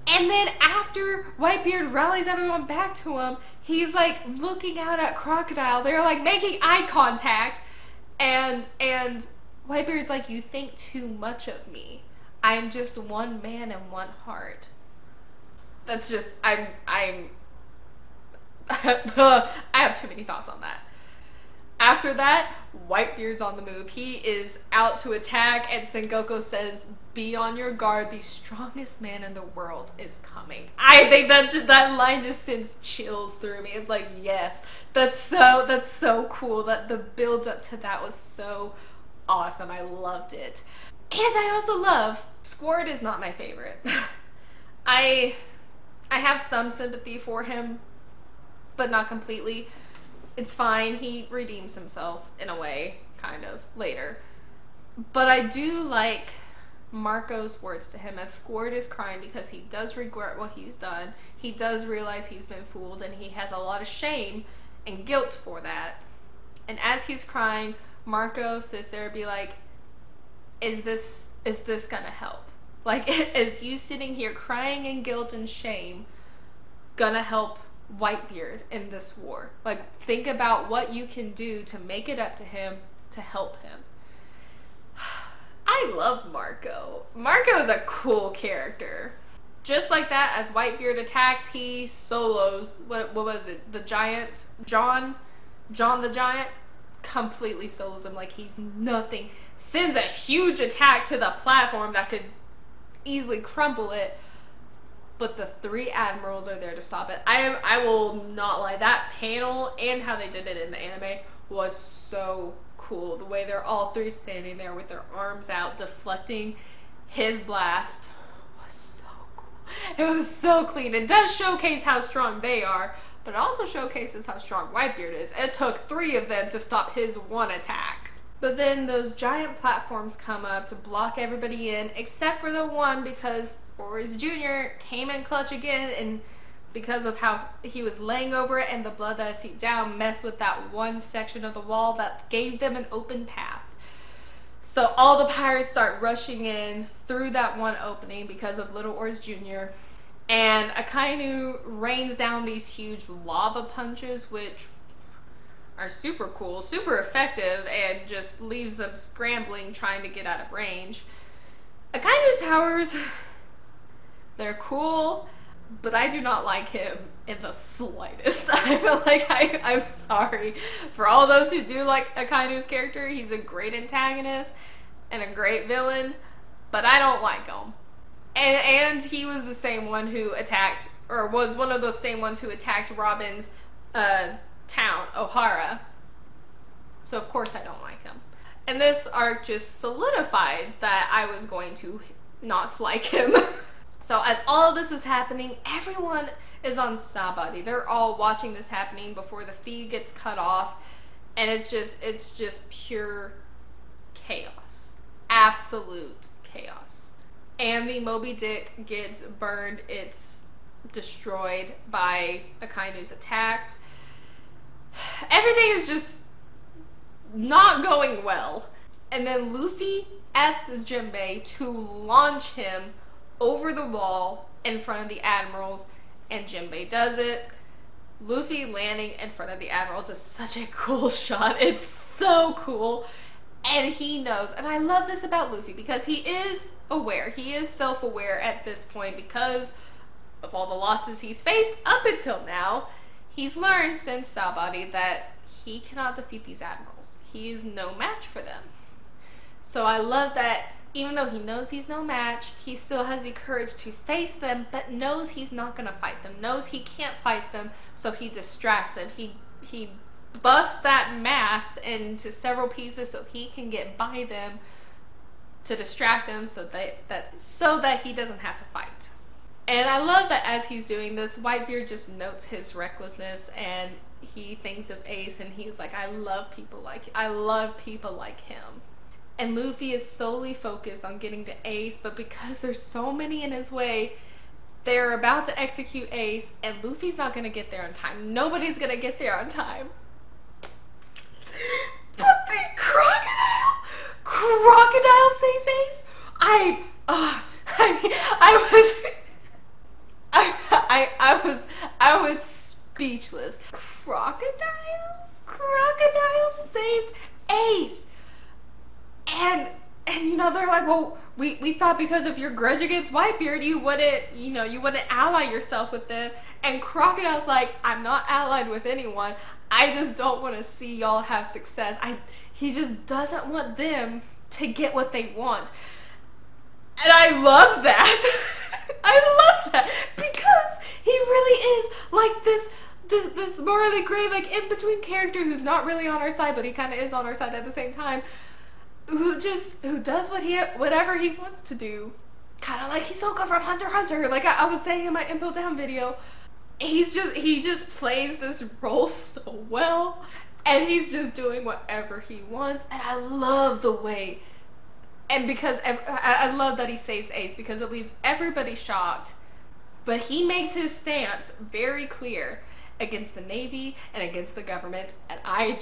And then after Whitebeard rallies everyone back to him, he's looking out at Crocodile. They're making eye contact, and Whitebeard's like, you think too much of me. I'm just one man and one heart. That's just, I have too many thoughts on that. After that, Whitebeard's on the move. He is out to attack, and Sengoku says, "Be on your guard. The strongest man in the world is coming." I think that line just sends chills through me. It's like, yes, that's so cool. That the build up to that was so awesome. I loved it, and I also love Squard is not my favorite. I have some sympathy for him, but not completely. It's fine. He redeems himself in a way, kind of, later. But I do like Marco's words to him as Squard is crying because he does regret what he's done. He does realize he's been fooled, and he has a lot of shame and guilt for that. And as he's crying, Marco sits there and be like, is this gonna help? Like, is you sitting here crying in guilt and shame gonna help Whitebeard in this war? Like, think about what you can do to make it up to him, to help him. I love Marco. Marco is a cool character. Just like that, as Whitebeard attacks, he solos, what was it, the giant, John the Giant, completely solos him like he's nothing. Sends a huge attack to the platform that could easily crumple it. But the three admirals are there to stop it. I will not lie, that panel and how they did it in the anime was so cool. The way they're all three standing there with their arms out deflecting his blast was so cool. It was so clean. It does showcase how strong they are, but it also showcases how strong Whitebeard is. It took three of them to stop his one attack. But then those giant platforms come up to block everybody in, except for the one, because Boris Jr. came in clutch again, and because of how he was laying over it and the blood that seeped down messed with that one section of the wall that gave them an open path. So all the pirates start rushing in through that one opening because of Little Oars Jr. And Akainu rains down these huge lava punches, which are super cool, super effective, and just leaves them scrambling trying to get out of range. Akainu's powers, they're cool, but I do not like him in the slightest. I feel like I'm sorry for all those who do like Akainu's character. He's a great antagonist and a great villain, but I don't like him. And he was the same one who attacked, or was one of those same ones who attacked Robin's town, Ohara. So of course I don't like him. And this arc just solidified that I was going to not like him. So as all of this is happening, everyone is on Sabaody. They're all watching this happening before the feed gets cut off, and it's just pure chaos. Absolute chaos. And the Moby Dick gets burned. It's destroyed by Akainu's attacks. Everything is just not going well. And then Luffy asks Jinbei to launch him over the wall in front of the admirals, and Jinbei does it. Luffy landing in front of the admirals is such a cool shot. It's so cool. And he knows, and I love this about Luffy because he is aware. He is self-aware at this point because of all the losses he's faced up until now. He's learned since Sabaody that he cannot defeat these admirals. He is no match for them. So I love that even though he knows he's no match, he still has the courage to face them, but knows he's not going to fight them, knows he can't fight them, so he distracts them. He busts that mast into several pieces so he can get by them to distract them so that he doesn't have to fight. And I love that as he's doing this, Whitebeard just notes his recklessness, and he thinks of Ace, and he's like, I love people like him. And Luffy is solely focused on getting to Ace, but because there's so many in his way, they're about to execute Ace, and Luffy's not gonna get there on time. Nobody's gonna get there on time. But the crocodile saves Ace. I was speechless. Crocodile saved Ace. And you know, they're like, well, we thought because of your grudge against Whitebeard, you wouldn't ally yourself with them. And Crocodile's like, I'm not allied with anyone. I just don't want to see y'all have success. He just doesn't want them to get what they want. And I love that. I love that because he really is like this morally gray, like in between character who's not really on our side, but he kind of is on our side at the same time. Who does whatever he wants to do, kind of like Hisoka from Hunter x Hunter. Like I was saying in my Impel Down video, he just plays this role so well, and he's just doing whatever he wants, and I love the way. And because I love that he saves Ace because it leaves everybody shocked, but he makes his stance very clear against the Navy and against the government, and I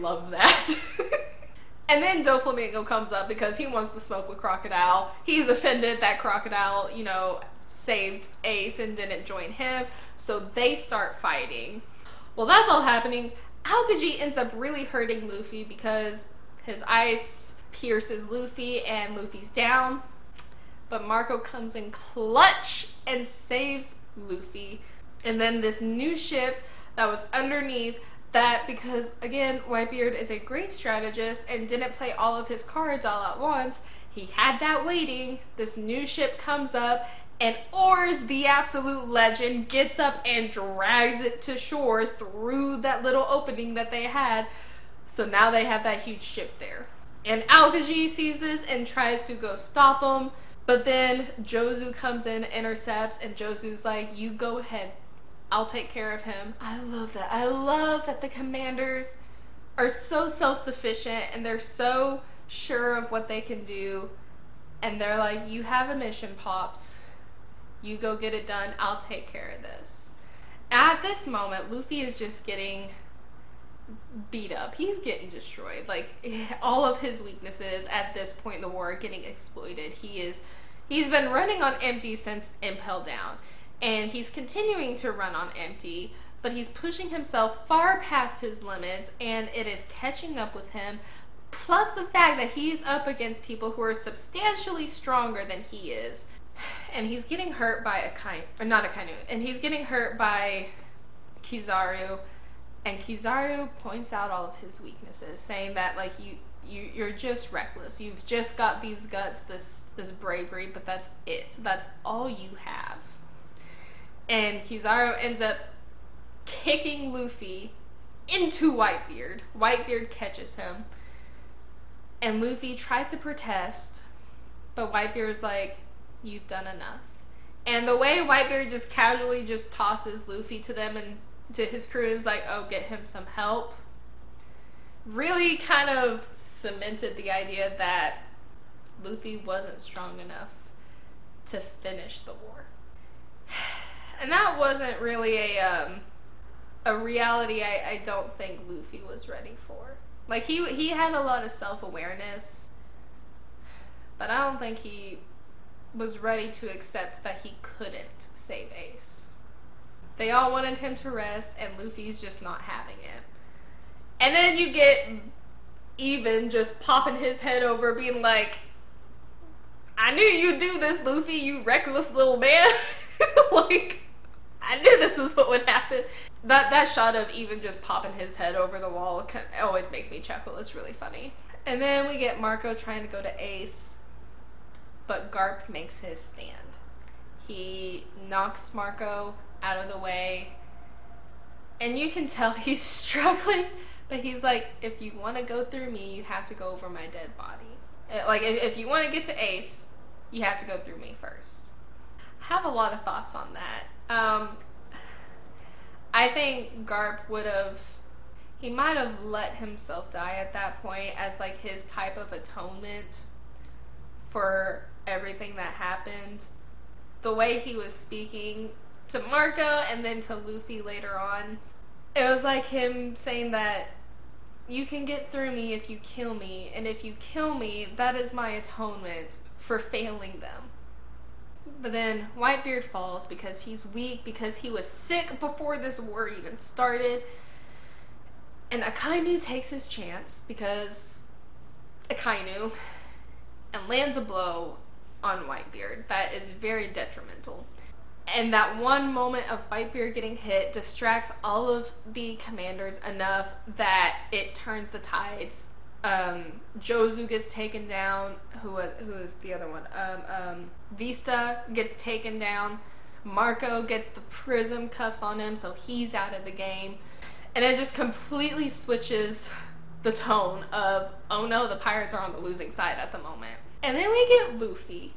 love that. And then Doflamingo comes up because he wants to smoke with Crocodile. He's offended that Crocodile, you know, saved Ace and didn't join him, so they start fighting. Well, that's all happening. Aokiji ends up really hurting Luffy because his ice pierces Luffy and Luffy's down, but Marco comes in clutch and saves Luffy. And then this new ship that was underneath that, because again, Whitebeard is a great strategist and didn't play all of his cards all at once, he had that waiting. This new ship comes up and Oars, the absolute legend, gets up and drags it to shore through that little opening that they had. So now they have that huge ship there. And Aokiji sees this and tries to go stop him, but then Jozu comes in, intercepts, and Jozu's like, you go ahead, I'll take care of him. I love that. I love that the commanders are so self-sufficient and they're so sure of what they can do. And they're like, you have a mission, Pops. You go get it done. I'll take care of this. At this moment, Luffy is just getting beat up. He's getting destroyed. Like, all of his weaknesses at this point in the war are getting exploited. He's been running on empty since Impel Down. And he's continuing to run on empty, but he's pushing himself far past his limits, and it is catching up with him. Plus the fact that he's up against people who are substantially stronger than he is. And he's getting hurt by and he's getting hurt by Kizaru. And Kizaru points out all of his weaknesses, saying that like you're just reckless. You've just got these guts, this bravery, but that's it. That's all you have. And Kizaru ends up kicking Luffy into Whitebeard. Whitebeard catches him. And Luffy tries to protest, but Whitebeard's like, you've done enough. And the way Whitebeard just casually just tosses Luffy to them and to his crew is like, oh, get him some help, really kind of cemented the idea that Luffy wasn't strong enough to finish the war. And that wasn't really a reality I don't think Luffy was ready for. Like, he had a lot of self-awareness, but I don't think he was ready to accept that he couldn't save Ace. They all wanted him to rest, and Luffy's just not having it. And then you get Even just popping his head over, being like, I knew you'd do this, Luffy, you reckless little man. Like, I knew this is what would happen. That shot of Even just popping his head over the wall always makes me chuckle. It's really funny. And then we get Marco trying to go to Ace, but Garp makes his stand. He knocks Marco out of the way, and you can tell he's struggling, but he's like, if you want to go through me, you have to go over my dead body. Like, if you want to get to Ace, you have to go through me first. I have a lot of thoughts on that. I think Garp he might have let himself die at that point as like his type of atonement for everything that happened. The way he was speaking to Marco and then to Luffy later on, it was like him saying that you can get through me if you kill me, and if you kill me, that is my atonement for failing them. But then Whitebeard falls because he's weak, because he was sick before this war even started. And Akainu takes his chance because Akainu, and lands a blow on Whitebeard that is very detrimental. And that one moment of Whitebeard getting hit distracts all of the commanders enough that it turns the tides. Jozu gets taken down. Who is the other one? Vista gets taken down. Marco gets the prism cuffs on him, so he's out of the game. And it just completely switches the tone of, oh no, the pirates are on the losing side at the moment. And then we get Luffy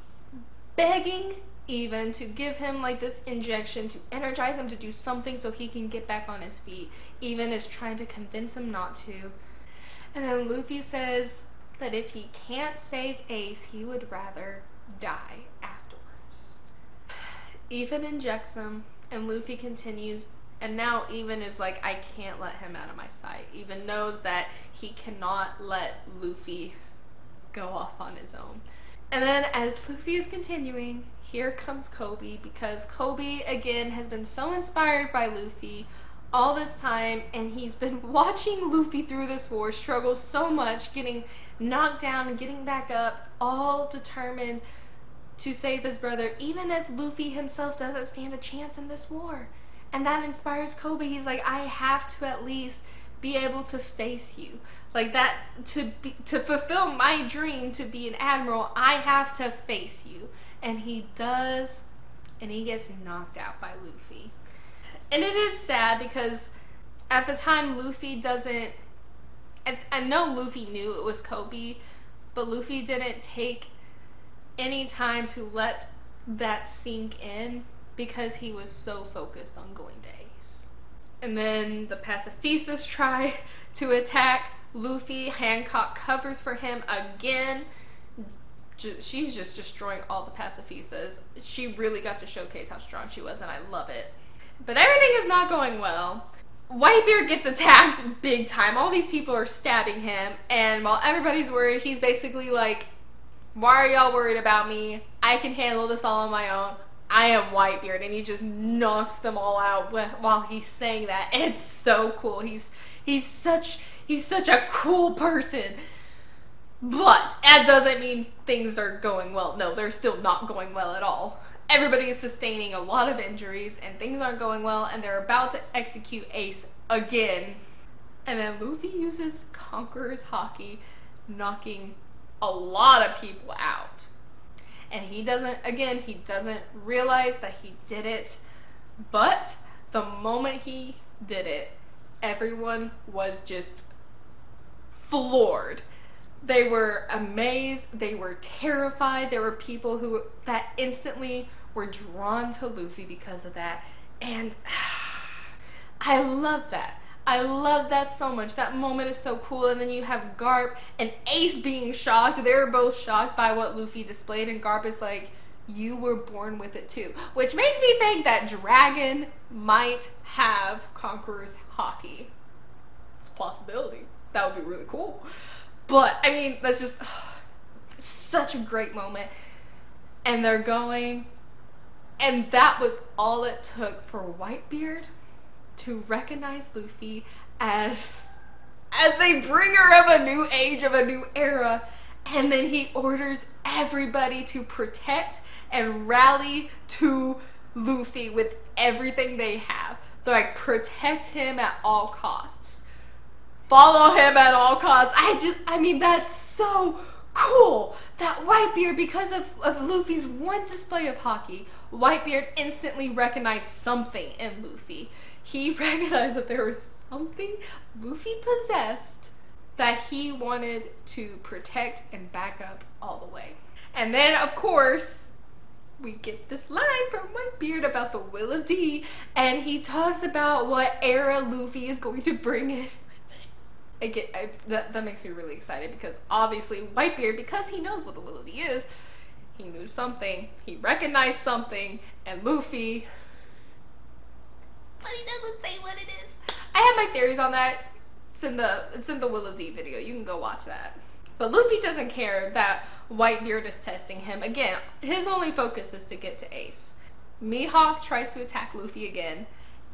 begging Even to give him like this injection to energize him to do something so he can get back on his feet. Even is trying to convince him not to. And then Luffy says that if he can't save Ace, he would rather die afterwards. Even injects him, and Luffy continues, and now Even is like, I can't let him out of my sight. Even knows that he cannot let Luffy go off on his own. And then as Luffy is continuing, here comes Koby, because Koby again has been so inspired by Luffy all this time, and he's been watching Luffy through this war struggle so much, getting knocked down and getting back up, all determined to save his brother, even if Luffy himself doesn't stand a chance in this war. And that inspires Koby. He's like, I have to at least be able to face you. Like that, to fulfill my dream to be an admiral, I have to face you. And he does, and he gets knocked out by Luffy. And it is sad because at the time Luffy doesn't, I know Luffy knew it was Koby, but Luffy didn't take any time to let that sink in because he was so focused on going to Ace. And then the pacifistas try to attack Luffy. Hancock covers for him again. She's just destroying all the pacifistas. She really got to showcase how strong she was, and I love it. But everything is not going well. Whitebeard gets attacked big time. All these people are stabbing him, and while everybody's worried, he's basically like, why are y'all worried about me? I can handle this all on my own. I am Whitebeard. And he just knocks them all out while he's saying that. It's so cool. He's such a cool person. But that doesn't mean things are going well. No, they're still not going well at all. Everybody is sustaining a lot of injuries and things aren't going well, and they're about to execute Ace again. And then Luffy uses Conqueror's Haki, knocking a lot of people out. And he doesn't realize that he did it. But the moment he did it, everyone was just floored. They were amazed, they were terrified. There were people that instantly were drawn to Luffy because of that. And I love that. I love that so much. That moment is so cool. And then you have Garp and Ace being shocked. They were both shocked by what Luffy displayed, and Garp is like, you were born with it too. Which makes me think that Dragon might have Conqueror's Haki. It's a possibility. That would be really cool. But, I mean, that's just such a great moment. And they're going, and that was all it took for Whitebeard to recognize Luffy as a bringer of a new age, of a new era. And then he orders everybody to protect and rally to Luffy with everything they have. They're like, protect him at all costs. Follow him at all costs. I mean, that's so cool. That Whitebeard, because of Luffy's one display of Haki, Whitebeard instantly recognized something in Luffy. He recognized that there was something Luffy possessed that he wanted to protect and back up all the way. And then, of course, we get this line from Whitebeard about the Will of D, and he talks about what era Luffy is going to bring in. That makes me really excited, because obviously Whitebeard, because he knows what the Will of D is, he knew something, he recognized something, and Luffy, but he doesn't say what it is. I have my theories on that. It's in the Will of D video. You can go watch that. But Luffy doesn't care that Whitebeard is testing him. Again, his only focus is to get to Ace. Mihawk tries to attack Luffy again,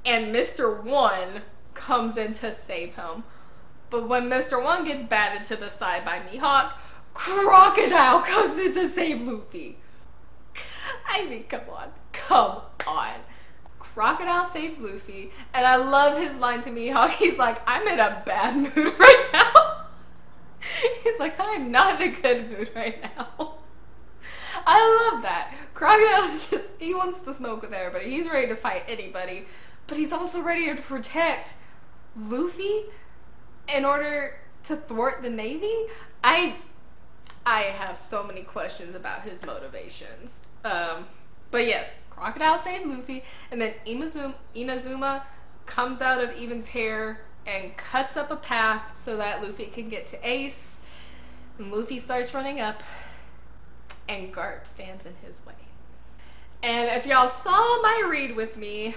and Mr. One comes in to save him. But when Mr. One gets batted to the side by Mihawk, Crocodile comes in to save Luffy. I mean, come on. Crocodile saves Luffy, and I love his line to Mihawk. He's like, I'm in a bad mood right now. He's like, I'm not in a good mood right now. I love that. Crocodile is just, he wants to smoke with everybody. He's ready to fight anybody, but he's also ready to protect Luffy in order to thwart the Navy. I have so many questions about his motivations. But yes, Crocodile saved Luffy, and then Inazuma comes out of Even's hair and cuts up a path so that Luffy can get to Ace. And Luffy starts running up, and Garp stands in his way. And if y'all saw my read with me,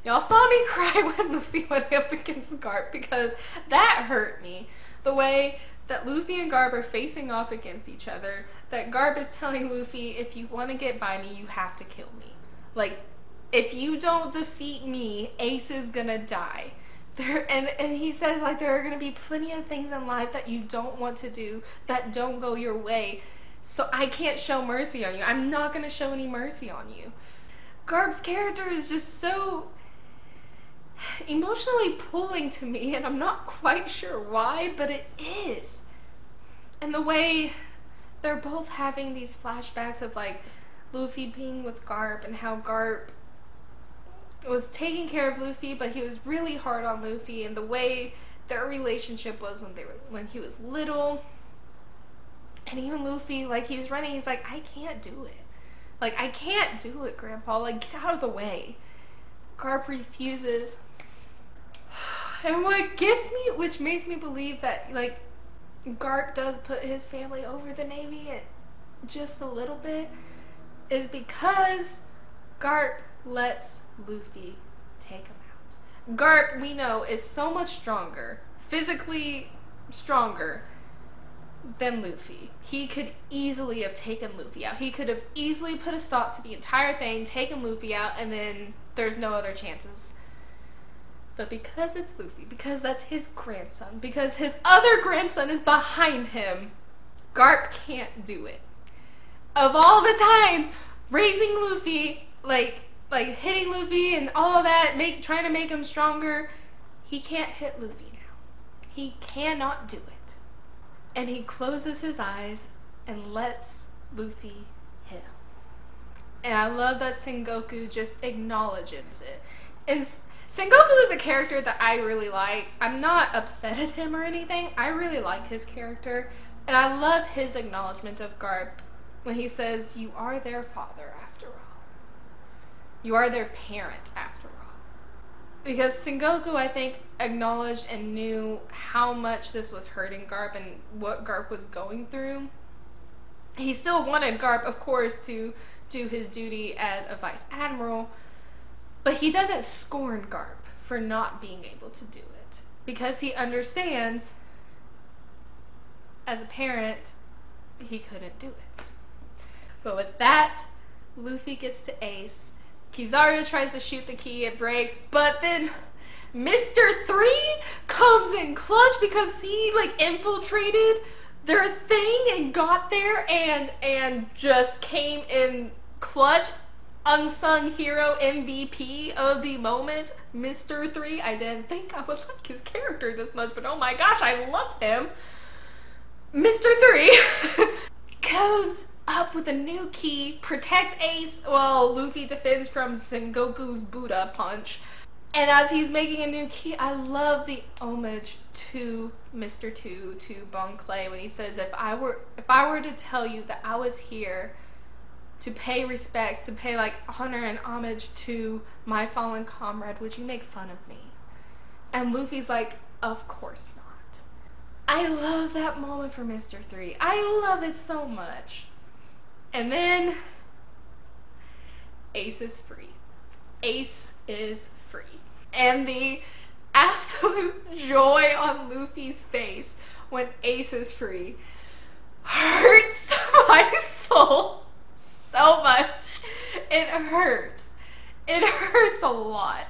y'all saw me cry when Luffy went up against Garp, because that hurt me. The way that Luffy and Garp are facing off against each other, that Garp is telling Luffy, if you want to get by me, you have to kill me. Like, if you don't defeat me, Ace is gonna die. And he says, like, there are gonna be plenty of things in life that you don't want to do, that don't go your way, so I can't show mercy on you. I'm not gonna show any mercy on you. Garp's character is just so emotionally pulling to me, and I'm not quite sure why, but it is. And the way they're both having these flashbacks of, like, Luffy being with Garp, and how Garp was taking care of Luffy, but he was really hard on Luffy, and the way their relationship was when he was little. And even Luffy, like, he's running, he's like, I can't do it. Like, I can't do it, Grandpa. Like, get out of the way. Garp refuses. And what gets me, which makes me believe that, like, Garp does put his family over the Navy just a little bit, is because Garp lets Luffy take him out. Garp, we know, is so much stronger, physically stronger than Luffy. He could easily have taken Luffy out. He could have easily put a stop to the entire thing, taken Luffy out, and then there's no other chances. But because it's Luffy, because that's his grandson, because his other grandson is behind him, Garp can't do it. Of all the times raising Luffy, like hitting Luffy and all of that, trying to make him stronger, he can't hit Luffy now. He cannot do it. And he closes his eyes and lets Luffy hit him. And I love that Sengoku just acknowledges it. And Sengoku is a character that I really like. I'm not upset at him or anything. I really like his character. And I love his acknowledgement of Garp when he says, you are their father after all. You are their parent after all. Because Sengoku, I think, acknowledged and knew how much this was hurting Garp and what Garp was going through. He still wanted Garp, of course, to do his duty as a vice admiral, but he doesn't scorn Garp for not being able to do it, because he understands, as a parent, he couldn't do it. But with that, Luffy gets to Ace. Kizaru tries to shoot the key, it breaks, but then Mr. 3 comes in clutch because he, like, infiltrated their thing and got there and just came in clutch. Unsung hero MVP of the moment, Mr. 3. I didn't think I would like his character this much, but oh my gosh, I love him. Mr. 3 comes up with a new key, protects Ace while Luffy defends from Sengoku's Buddha punch. And as he's making a new key, I love the homage to Mr. 2, to Bon Clay, when he says, if I were to tell you that I was here to pay respects, to pay, like, honor and homage to my fallen comrade, would you make fun of me? And Luffy's like, of course not. I love that moment for Mr. 3. I love it so much. And then Ace is free. Ace is free. And the absolute joy on Luffy's face when Ace is free hurts my soul so much. It hurts. It hurts a lot.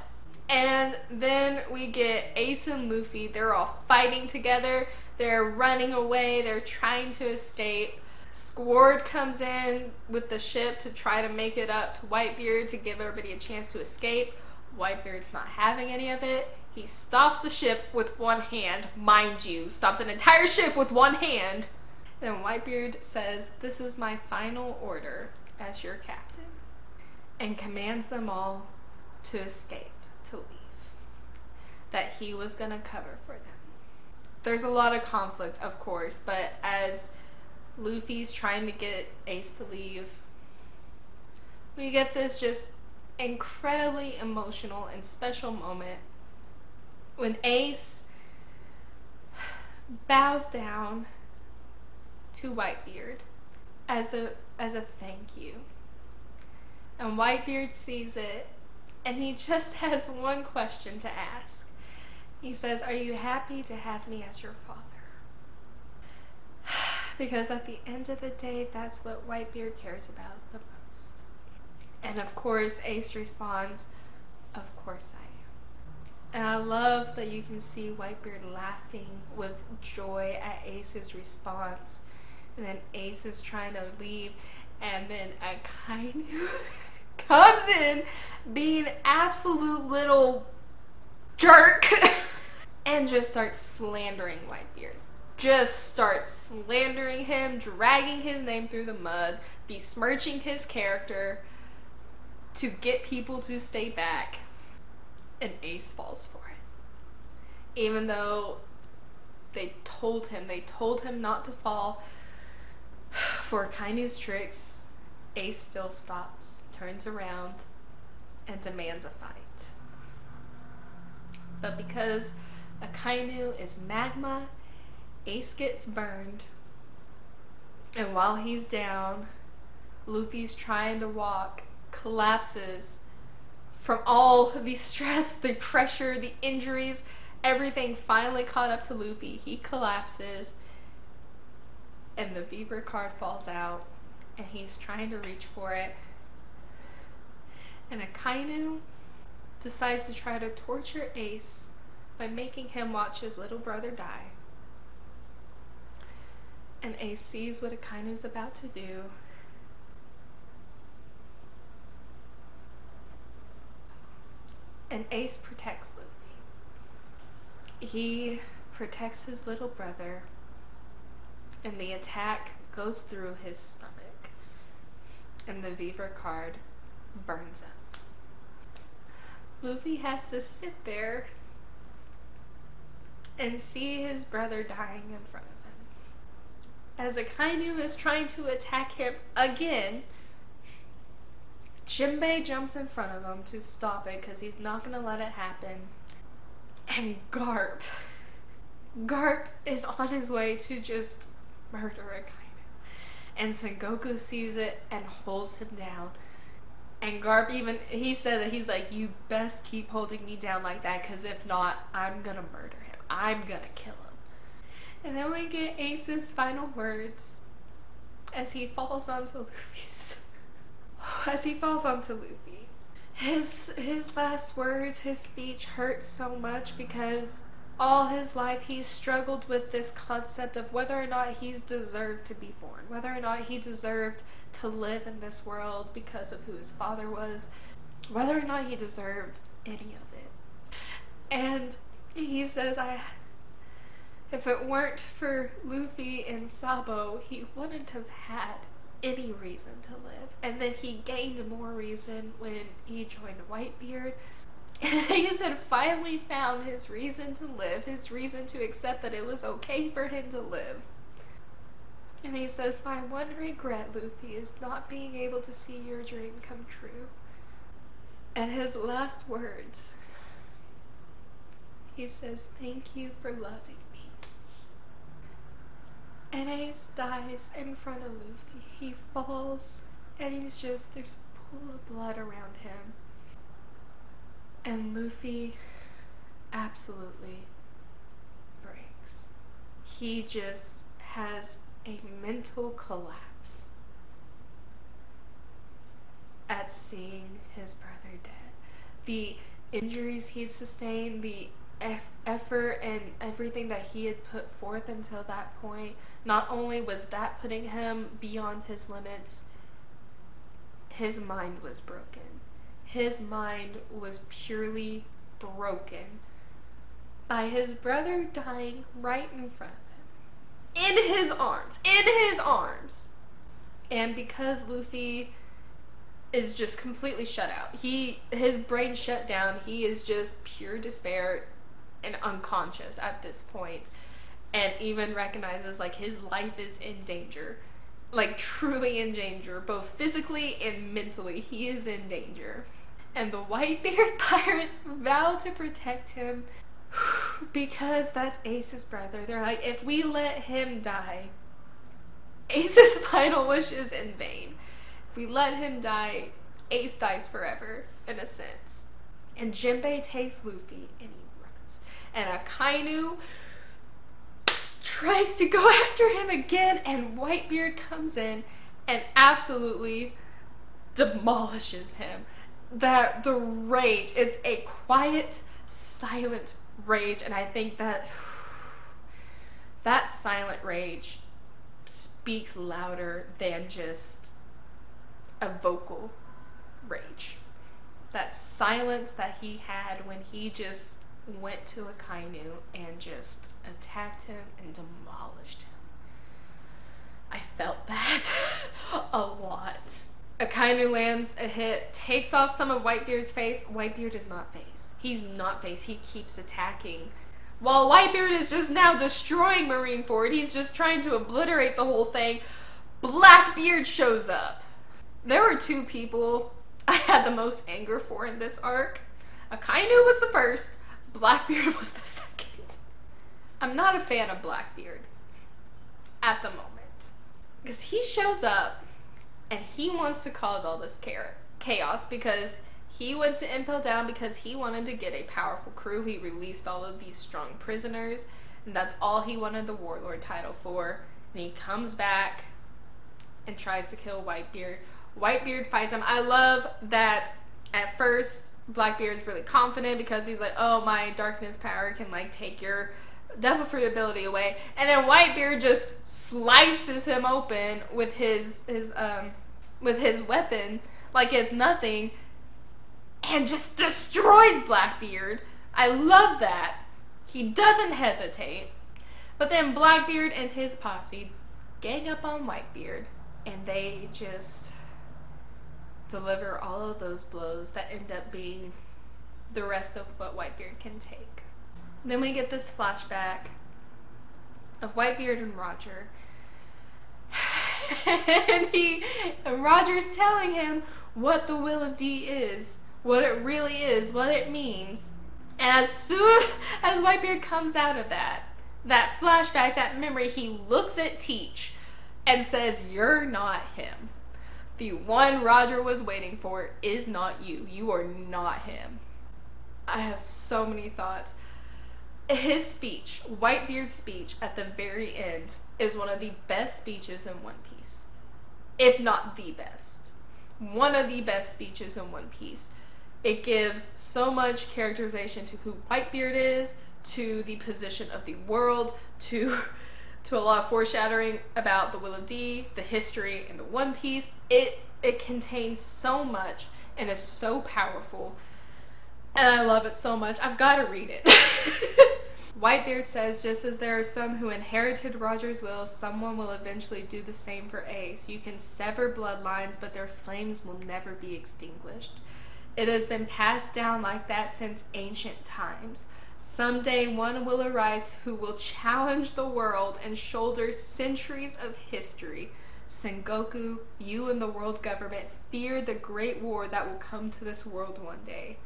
And then we get Ace and Luffy. They're all fighting together. They're running away. They're trying to escape. Squard comes in with the ship to try to make it up to Whitebeard to give everybody a chance to escape. Whitebeard's not having any of it. He stops the ship with one hand, mind you, stops an entire ship with one hand. Then Whitebeard says, "This is my final order as your captain," and commands them all to escape, to leave. That he was gonna cover for them. There's a lot of conflict, of course, but as Luffy's trying to get Ace to leave, we get this just incredibly emotional and special moment when Ace bows down to Whitebeard as a thank you. And Whitebeard sees it, and he just has one question to ask. He says, "Are you happy to have me as your father?" Because at the end of the day, that's what Whitebeard cares about the most. And of course, Ace responds, "Of course I am." And I love that you can see Whitebeard laughing with joy at Ace's response. And then Ace is trying to leave, and then Akainu comes in being absolute little jerk and just starts slandering Whitebeard. Just starts slandering him, dragging his name through the mud, besmirching his character to get people to stay back. And Ace falls for it. Even though they told him not to fall for Akainu's tricks, Ace still stops, turns around, and demands a fight. But because Akainu is magma, Ace gets burned, and while he's down, Luffy's trying to walk, collapses from all the stress, the pressure, the injuries, everything finally caught up to Luffy. He collapses, and the Beaver card falls out, and he's trying to reach for it. And Akainu decides to try to torture Ace by making him watch his little brother die. And Ace sees what Akainu's about to do. And Ace protects Luffy. He protects his little brother, and the attack goes through his stomach, and the Beaver card burns up. Luffy has to sit there and see his brother dying in front of him. As Akainu is trying to attack him again, Jinbei jumps in front of him to stop it because he's not going to let it happen. And Garp is on his way to just murder Akainu. And Sengoku sees it and holds him down. And Garp he said that he's like, "You best keep holding me down like that, because if not, I'm gonna murder him. I'm gonna kill him." And then we get Ace's final words as he falls onto Luffy. His last words, his speech hurts so much because all his life he's struggled with this concept of whether or not he's deserved to be born, whether or not he deserved to live in this world because of who his father was, whether or not he deserved any of it. And he says, if it weren't for Luffy and Sabo, he wouldn't have had any reason to live. And then he gained more reason when he joined Whitebeard. And he had finally found his reason to live, his reason to accept that it was okay for him to live. And he says, "My one regret, Luffy, is not being able to see your dream come true." And his last words, he says, "Thank you for loving me." And Ace dies in front of Luffy. He falls, and there's a pool of blood around him. And Luffy absolutely breaks. He just has a mental collapse at seeing his brother dead. The injuries he'd sustained, the effort and everything that he had put forth until that point, not only was that putting him beyond his limits, his mind was broken. His mind was purely broken by his brother dying right in front of him. In his arms. In his arms. And because Luffy is just completely shut out. His brain shut down. He is just pure despair and unconscious at this point. And even recognizes like his life is in danger. Like truly in danger. Both physically and mentally. He is in danger. And the Whitebeard pirates vow to protect him because that's Ace's brother. They're like, if we let him die, Ace's final wish is in vain. If we let him die, Ace dies forever, in a sense. And Jinbei takes Luffy and he runs. And Akainu tries to go after him again, and Whitebeard comes in and absolutely demolishes him. The rage, it's a quiet, silent rage, and I think that silent rage speaks louder than just a vocal rage. That silence that he had when he just went to Akainu and just attacked him and demolished him. I felt that a lot. Akainu lands a hit, takes off some of Whitebeard's face. Whitebeard is not phased. He's not phased. He keeps attacking. While Whitebeard is just now destroying Marineford, he's just trying to obliterate the whole thing, Blackbeard shows up. There were two people I had the most anger for in this arc. Akainu was the first, Blackbeard was the second. I'm not a fan of Blackbeard at the moment, because he shows up and he wants to cause all this chaos because he went to Impel Down because he wanted to get a powerful crew. He released all of these strong prisoners, and that's all he wanted the Warlord title for. And he comes back and tries to kill Whitebeard. Whitebeard fights him. I love that at first Blackbeard's really confident because he's like, oh, my darkness power can like take your devil fruit ability away, and then Whitebeard just slices him open with his weapon like it's nothing and just destroys Blackbeard. I love that. He doesn't hesitate. But then Blackbeard and his posse gang up on Whitebeard, and they just deliver all of those blows that end up being the rest of what Whitebeard can take. Then we get this flashback of Whitebeard and Roger. and Roger's telling him what the Will of D is, what it really is, what it means. And as soon as Whitebeard comes out of that flashback, that memory, he looks at Teach and says, you're not him. The one Roger was waiting for is not you. You are not him. I have so many thoughts. His speech, Whitebeard's speech at the very end, is one of the best speeches in One Piece. If not the best. One of the best speeches in One Piece. It gives so much characterization to who Whitebeard is, to the position of the world, to a lot of foreshadowing about the Will of D, the history, and the One Piece. It contains so much and is so powerful. And I love it so much. I've got to read it. Whitebeard says, just as there are some who inherited Roger's will, someone will eventually do the same for Ace. You can sever bloodlines, but their flames will never be extinguished. It has been passed down like that since ancient times. Someday one will arise who will challenge the world and shoulder centuries of history. Sengoku, you and the world government fear the great war that will come to this world one day.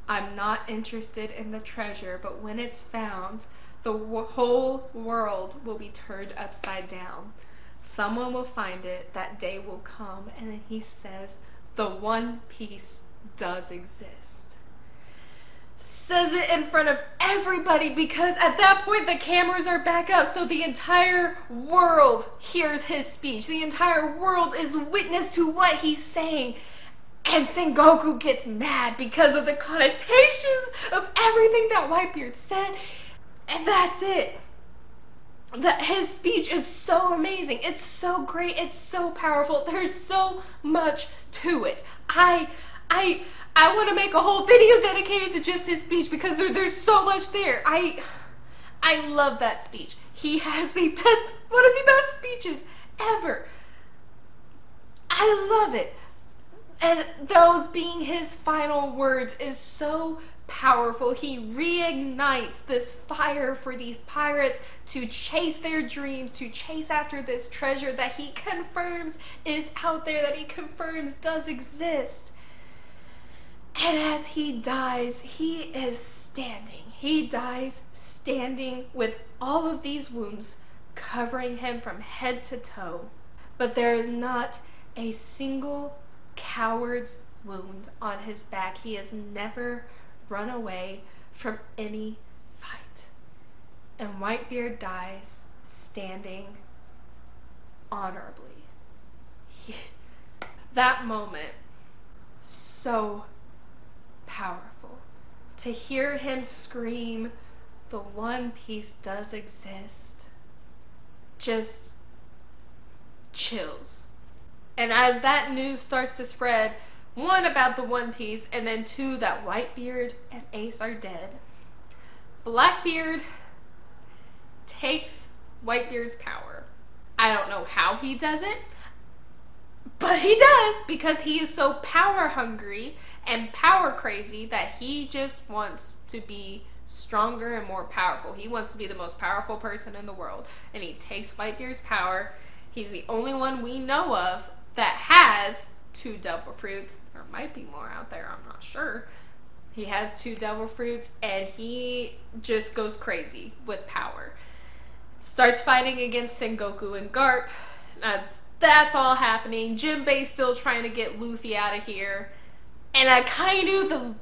I'm not interested in the treasure, but when it's found, the whole world will be turned upside down. Someone will find it, that day will come, and then he says, the One Piece does exist. Says it in front of everybody because at that point the cameras are back up, so the entire world hears his speech. The entire world is witness to what he's saying. And Sengoku gets mad because of the connotations of everything that Whitebeard said. And that's it. His speech is so amazing. It's so great. It's so powerful. There's so much to it. I want to make a whole video dedicated to just his speech because there's so much there. I love that speech. He has one of the best speeches ever. I love it. And those being his final words is so powerful. He reignites this fire for these pirates to chase their dreams, to chase after this treasure that he confirms is out there, that he confirms does exist. And as he dies, he is standing. He dies standing with all of these wounds covering him from head to toe. But there is not a single coward's wound on his back. He has never run away from any fight. And Whitebeard dies standing honorably. That moment, so powerful. To hear him scream, "The One Piece does exist," just chills. And as that news starts to spread, one, about the One Piece, and then two, that Whitebeard and Ace are dead, Blackbeard takes Whitebeard's power. I don't know how he does it, but he does, because he is so power hungry and power crazy that he just wants to be stronger and more powerful. He wants to be the most powerful person in the world, and he takes Whitebeard's power. He's the only one we know of that has 2 devil fruits. There might be more out there, I'm not sure. He has 2 devil fruits, and he just goes crazy with power. Starts fighting against Sengoku and Garp. That's all happening. Jinbei's still trying to get Luffy out of here. And Akainu,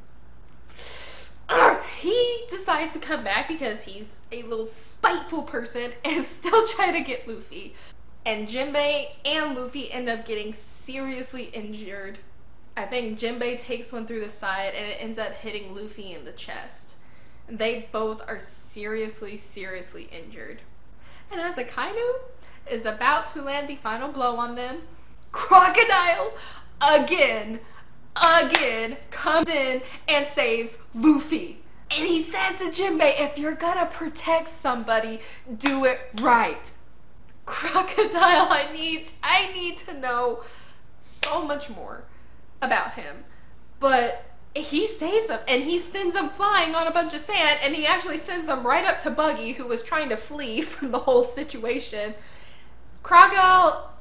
he decides to come back because he's a little spiteful person and still trying to get Luffy. And Jinbei and Luffy end up getting seriously injured. I think Jinbei takes one through the side and it ends up hitting Luffy in the chest. And they both are seriously, seriously injured. And as Akainu is about to land the final blow on them, Crocodile again comes in and saves Luffy. And he says to Jinbei, if you're gonna protect somebody, do it right. Crocodile, I need to know so much more about him. But he saves him, and he sends him flying on a bunch of sand, and he actually sends him right up to Buggy, who was trying to flee from the whole situation. Crocodile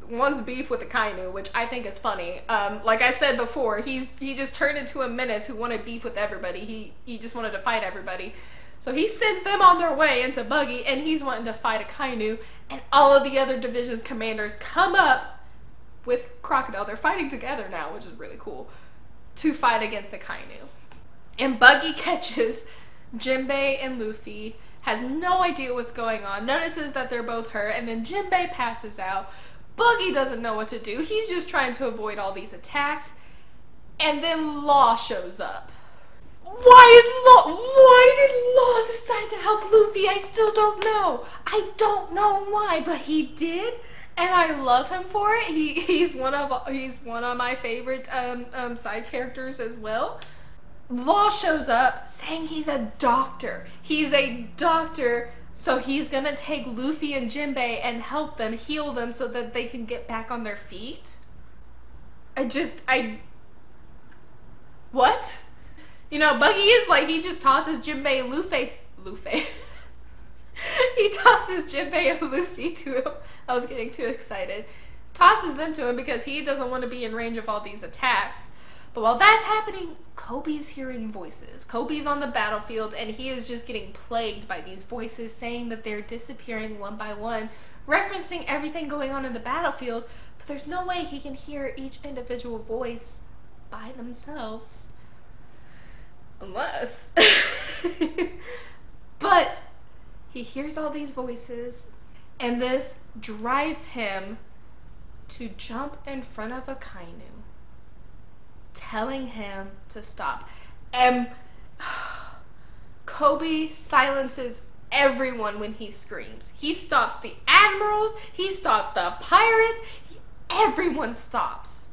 wants beef with Akainu, which I think is funny. Like I said before, he just turned into a menace who wanted beef with everybody. He just wanted to fight everybody. So he sends them on their way into Buggy, and he's wanting to fight Akainu, and all of the other division's commanders come up with Crocodile. They're fighting together now, which is really cool, to fight against Akainu. And Buggy catches Jinbei and Luffy, has no idea what's going on, notices that they're both hurt, and then Jinbei passes out. Buggy doesn't know what to do. He's just trying to avoid all these attacks. And then Law shows up. Why did Law decide to help Luffy? I still don't know. I don't know why, but he did, and I love him for it. He's one of my favorite side characters as well. Law shows up saying he's a doctor. He's a doctor, so he's gonna take Luffy and Jinbei and help them, heal them so that they can get back on their feet. What? You know, Buggy is like, he just tosses Jinbei and Luffy. He tosses Jinbei and Luffy to him. I was getting too excited. Tosses them to him because he doesn't want to be in range of all these attacks. But while that's happening, Kobe's hearing voices. Kobe's on the battlefield, and he is just getting plagued by these voices saying that they're disappearing one by one, referencing everything going on in the battlefield, but there's no way he can hear each individual voice by themselves. Unless. But he hears all these voices, and this drives him to jump in front of Akainu. telling him to stop. And Koby silences everyone when he screams. He stops the admirals, he stops the pirates, everyone stops.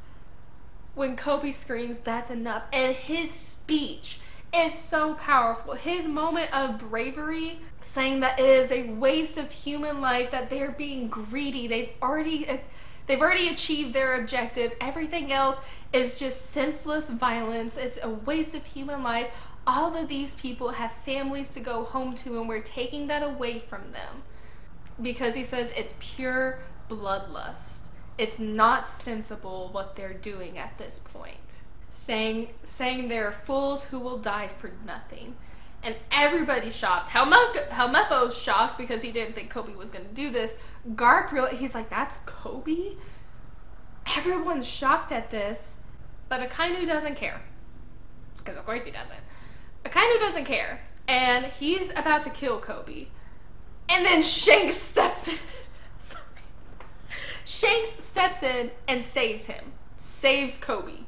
When Koby screams, that's enough. And his speech is so powerful. His moment of bravery, saying that it is a waste of human life, that they're being greedy. They've already achieved their objective. Everything else is just senseless violence. It's a waste of human life. All of these people have families to go home to, and we're taking that away from them. Because he says it's pure bloodlust. It's not sensible what they're doing at this point. Saying they're fools who will die for nothing. And everybody's shocked. Helmeppo's shocked because he didn't think Koby was going to do this. Garp, he's like, that's Koby? Everyone's shocked at this. But Akainu doesn't care. Because of course he doesn't. Akainu doesn't care. And he's about to kill Koby. And then Shanks steps in. Sorry. Shanks steps in and saves him. Saves Koby.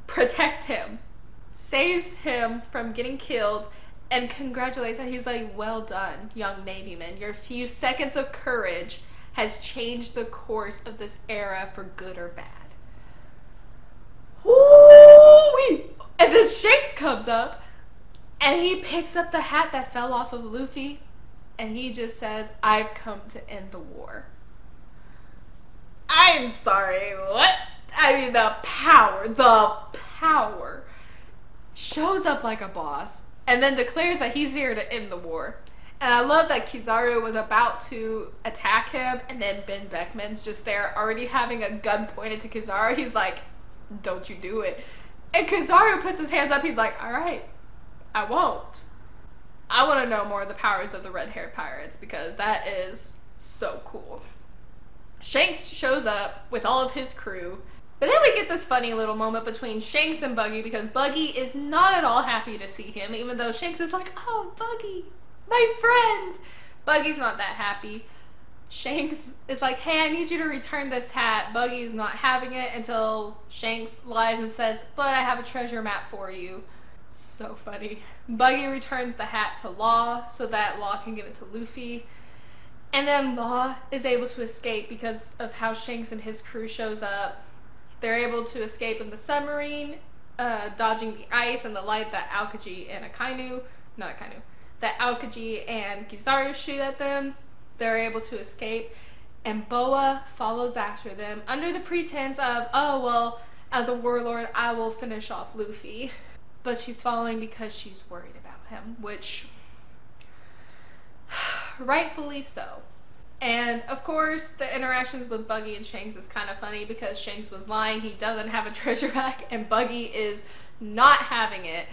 Protects him. Saves him from getting killed. And congratulates him. He's like, well done, young Navyman. Your few seconds of courage has changed the course of this era for good or bad. Woo-wee! And then Shanks comes up and he picks up the hat that fell off of Luffy and he just says, I've come to end the war. I'm sorry, what? I mean, the power shows up like a boss and then declares that he's here to end the war. And I love that Kizaru was about to attack him and then Ben Beckman's just there already having a gun pointed to Kizaru. He's like, don't you do it. And Kizaru puts his hands up. He's like, all right, I won't. I want to know more of the powers of the red-haired pirates because that is so cool. Shanks shows up with all of his crew. But then we get this funny little moment between Shanks and Buggy because Buggy is not at all happy to see him, even though Shanks is like, oh, Buggy, my friend. Buggy's not that happy. Shanks is like, hey, I need you to return this hat. Buggy's not having it until Shanks lies and says, but I have a treasure map for you. So funny. Buggy returns the hat to Law so that Law can give it to Luffy. And then Law is able to escape because of how Shanks and his crew shows up. They're able to escape in the submarine, dodging the ice and the light that Aokiji and that Aokiji and Kizaru shoot at them. They're able to escape, and Boa follows after them under the pretense of, oh, well, as a warlord, I will finish off Luffy. But she's following because she's worried about him, which, rightfully so. And, of course, the interactions with Buggy and Shanks is kind of funny because Shanks was lying. He doesn't have a treasure pack, and Buggy is not having it.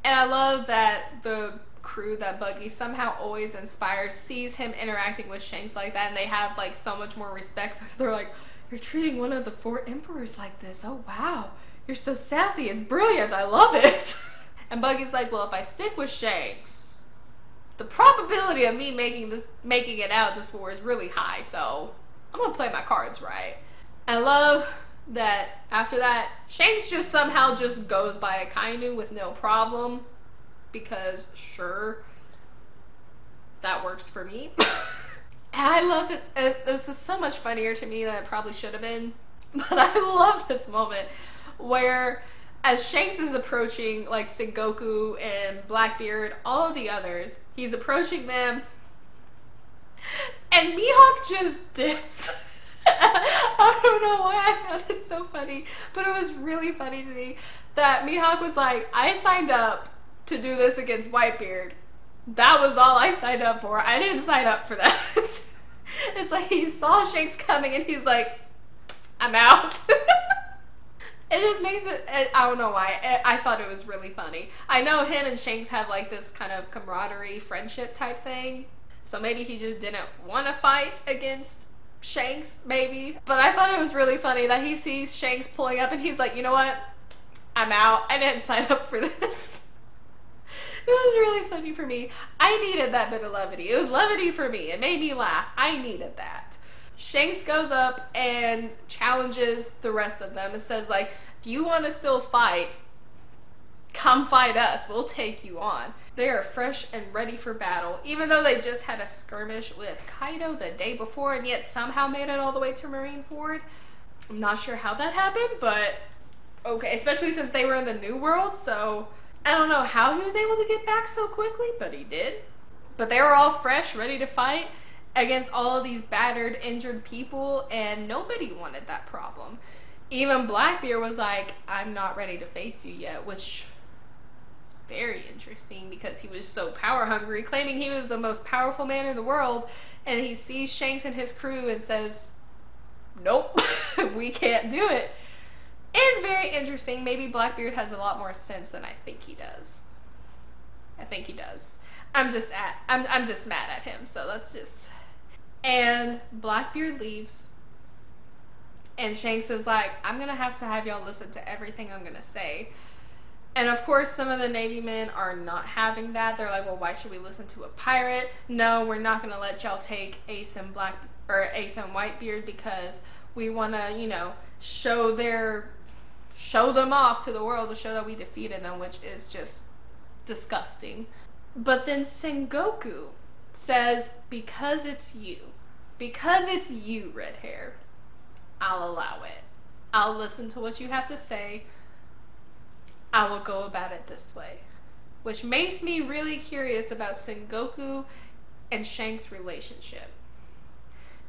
And I love that the crew that Buggy somehow always inspires sees him interacting with Shanks like that, and they have like so much more respect. They're like, you're treating one of the 4 emperors like this. Oh wow, you're so sassy. It's brilliant. I love it. And Buggy's like, well, if I stick with Shanks, the probability of me making it out of this war is really high, so I'm gonna play my cards right. I love that after that Shanks just somehow just goes by Akainu with no problem. Because sure, that works for me. And I love this. This is so much funnier to me than it probably should have been. But I love this moment where as Shanks is approaching like Sengoku and Blackbeard, all of the others, he's approaching them and Mihawk just dips. I don't know why I found it so funny, but it was really funny to me that Mihawk was like, I signed up to do this against Whitebeard. That was all I signed up for. I didn't sign up for that. It's like he saw Shanks coming and he's like, I'm out. It just makes it, I don't know why. I thought it was really funny. I know him and Shanks have like this kind of camaraderie, friendship type thing. So maybe he just didn't want to fight against Shanks, maybe. But I thought it was really funny that he sees Shanks pulling up and he's like, you know what? I'm out. I didn't sign up for this. It was really funny for me. I needed that bit of levity. It was levity for me. It made me laugh. I needed that. Shanks goes up and challenges the rest of them and says, like, if you want to still fight, come fight us. We'll take you on. They are fresh and ready for battle, even though they just had a skirmish with Kaido the day before and yet somehow made it all the way to Marineford. I'm not sure how that happened, but okay, especially since they were in the New World, so I don't know how he was able to get back so quickly, but he did. But they were all fresh, ready to fight against all of these battered, injured people, and nobody wanted that problem. Even Blackbeard was like, I'm not ready to face you yet, which is very interesting because he was so power hungry, claiming he was the most powerful man in the world, and he sees Shanks and his crew and says, nope, we can't do it. It's very interesting. Maybe Blackbeard has a lot more sense than I think he does. I think he does. I'm just mad at him, so let's just... And Blackbeard leaves, and Shanks is like, I'm gonna have to have y'all listen to everything I'm gonna say. And of course, some of the Navy men are not having that. They're like, well, why should we listen to a pirate? No, we're not gonna let y'all take Ace and Whitebeard because we wanna, you know, show them off to the world to show that we defeated them, which is just disgusting. But then Sengoku says, because it's you, Red Hair, I'll allow it. I'll listen to what you have to say. I will go about it this way. Which makes me really curious about Sengoku and Shanks' relationship.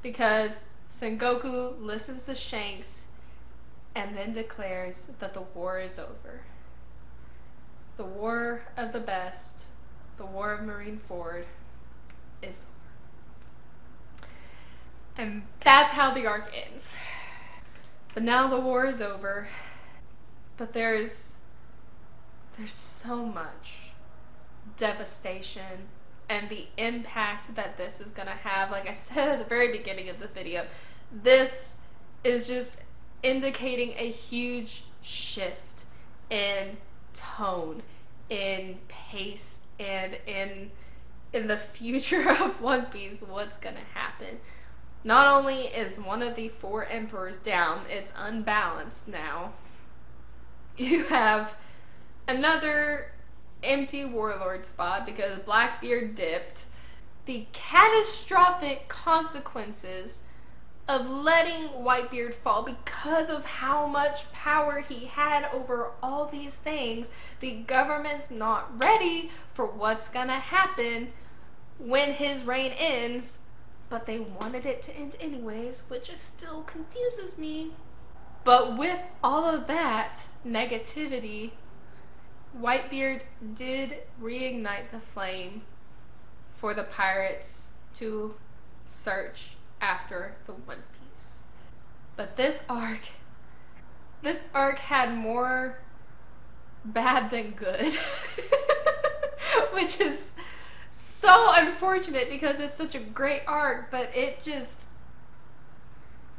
Because Sengoku listens to Shanks and then declares that the war is over. The war of the best, the war of Marineford, is over. And that's how the arc ends. But now the war is over, but there's so much devastation and the impact that this is gonna have. Like I said at the very beginning of the video, this is just indicating a huge shift in tone, in pace, and in the future of One Piece, what's gonna happen. Not only is one of the 4 emperors down, it's unbalanced now. You have another empty warlord spot because Blackbeard dipped. The catastrophic consequences of letting Whitebeard fall because of how much power he had over all these things. The government's not ready for what's gonna happen when his reign ends, but they wanted it to end anyways, which just still confuses me. But with all of that negativity, Whitebeard did reignite the flame for the pirates to search after the One Piece. But this arc had more bad than good, which is so unfortunate because it's such a great arc, but it just,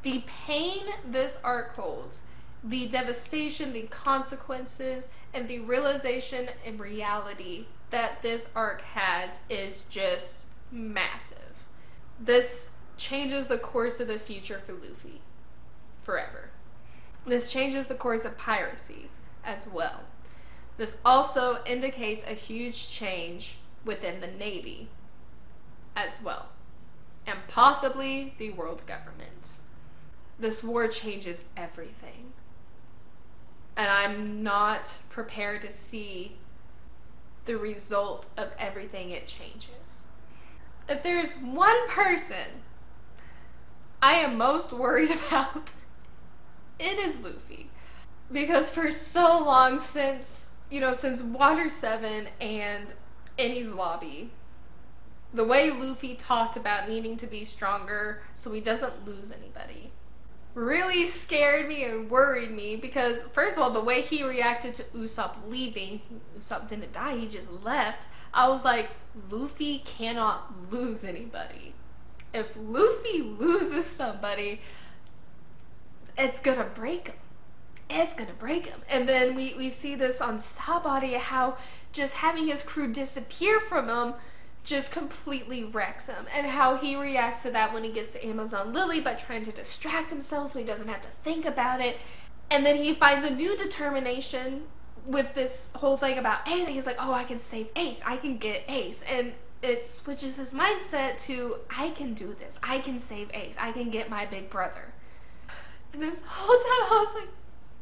the pain this arc holds, the devastation, the consequences, and the realization and reality that this arc has is just massive. This changes the course of the future for Luffy forever. This changes the course of piracy as well. This also indicates a huge change within the Navy as well, and possibly the world government. This war changes everything, and I'm not prepared to see the result of everything it changes. If there's one person I am most worried about, it is Luffy. Because for so long since Water 7 and Enies Lobby, the way Luffy talked about needing to be stronger so he doesn't lose anybody really scared me and worried me, because first of all, the way he reacted to Usopp leaving, Usopp didn't die, he just left. I was like, Luffy cannot lose anybody. If Luffy loses somebody, it's gonna break him. It's gonna break him. And then we see this on Sabaody, how just having his crew disappear from him just completely wrecks him, and how he reacts to that when he gets to Amazon Lily by trying to distract himself so he doesn't have to think about it. And then he finds a new determination with this whole thing about Ace. He's like, oh, I can save Ace, I can get Ace, and it switches his mindset to, I can do this, I can save Ace, I can get my big brother. And this whole time I was like,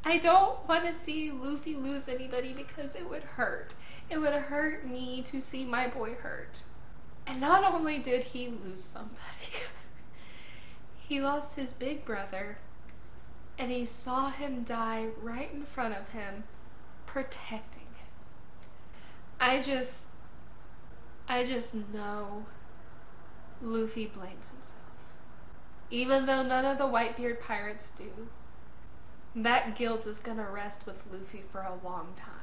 I don't want to see Luffy lose anybody because it would hurt. It would hurt me to see my boy hurt. And not only did he lose somebody, he lost his big brother, and he saw him die right in front of him, protecting him. I just know Luffy blames himself. Even though none of the Whitebeard pirates do, that guilt is gonna rest with Luffy for a long time.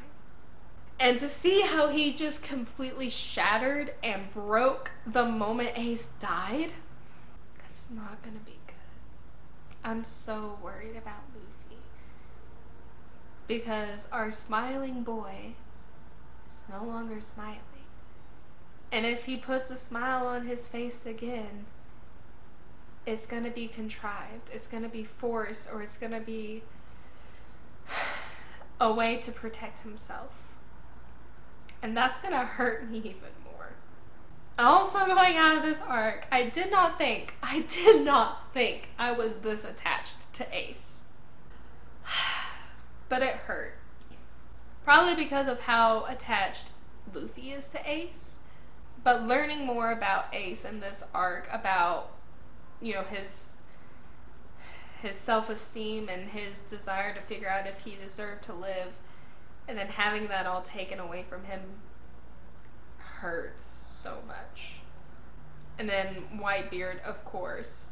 And to see how he just completely shattered and broke the moment Ace died, that's not gonna be good. I'm so worried about Luffy. Because our smiling boy is no longer smiling. And if he puts a smile on his face again, it's gonna be contrived, it's gonna be forced, or it's gonna be a way to protect himself. And that's gonna hurt me even more. Also, going out of this arc, I did not think I was this attached to Ace. But it hurt. Probably because of how attached Luffy is to Ace. But learning more about Ace in this arc, about, you know, his self-esteem and his desire to figure out if he deserved to live, and then having that all taken away from him hurts so much. And then Whitebeard, of course,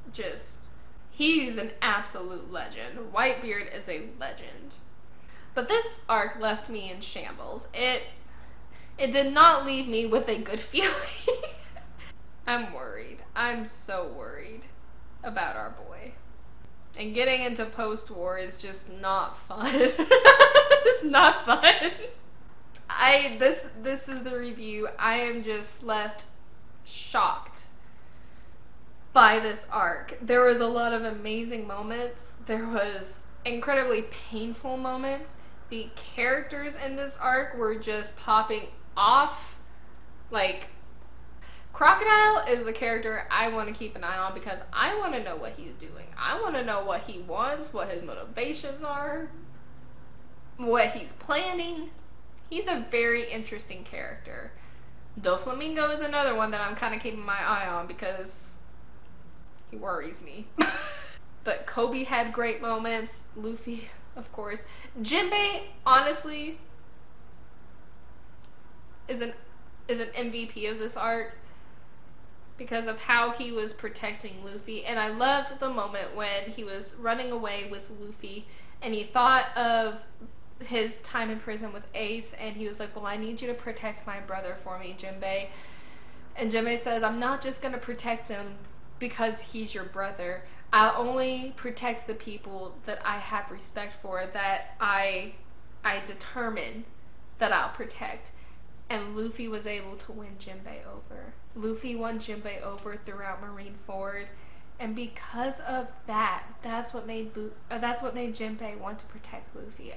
he's an absolute legend. Whitebeard is a legend. But this arc left me in shambles. It did not leave me with a good feeling. I'm worried. I'm so worried about our boy. And getting into post-war is just not fun. It's not fun. This is the review. I am just left shocked by this arc. There was a lot of amazing moments. There was incredibly painful moments. The characters in this arc were just popping off. Like, Crocodile is a character I want to keep an eye on because I want to know what he's doing. I want to know what he wants, what his motivations are, what he's planning. He's a very interesting character. Doflamingo is another one that I'm kind of keeping my eye on because he worries me. But Kobe had great moments. Luffy, of course. Jinbei, honestly, is an MVP of this arc because of how he was protecting Luffy. And I loved the moment when he was running away with Luffy and he thought of his time in prison with Ace, and he was like, well, I need you to protect my brother for me, Jinbei. And Jinbei says, I'm not just gonna protect him because he's your brother. I'll only protect the people that I have respect for, that I determine that I'll protect. And Luffy was able to win Jinbei over. Luffy won Jinbei over throughout Marineford, and because of that, that's what made Jinbei want to protect Luffy.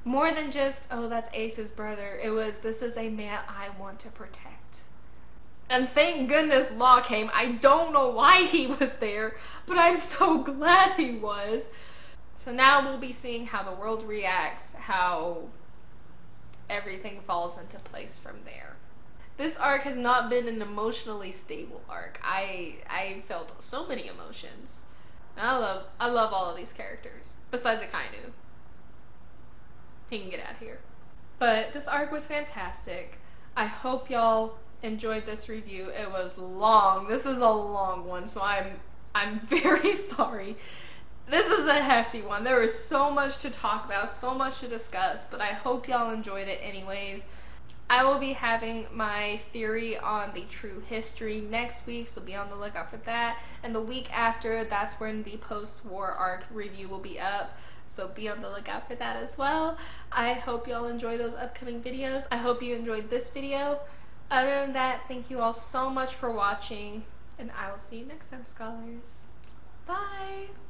More than just, oh, that's Ace's brother. It was, this is a man I want to protect. And thank goodness Law came. I don't know why he was there, but I'm so glad he was. So now we'll be seeing how the world reacts, how everything falls into place from there. This arc has not been an emotionally stable arc. I felt so many emotions. And I love all of these characters, besides Akainu. He can get out of here. But this arc was fantastic. I hope y'all enjoyed this review. It was long. This is a long one, so I'm very sorry. This is a hefty one. There was so much to talk about, so much to discuss, but I hope y'all enjoyed it anyways. I will be having my theory on the true history next week, so be on the lookout for that. And the week after, that's when the post-war arc review will be up, so be on the lookout for that as well. I hope y'all enjoy those upcoming videos. I hope you enjoyed this video. Other than that, thank you all so much for watching, and I will see you next time, scholars. Bye!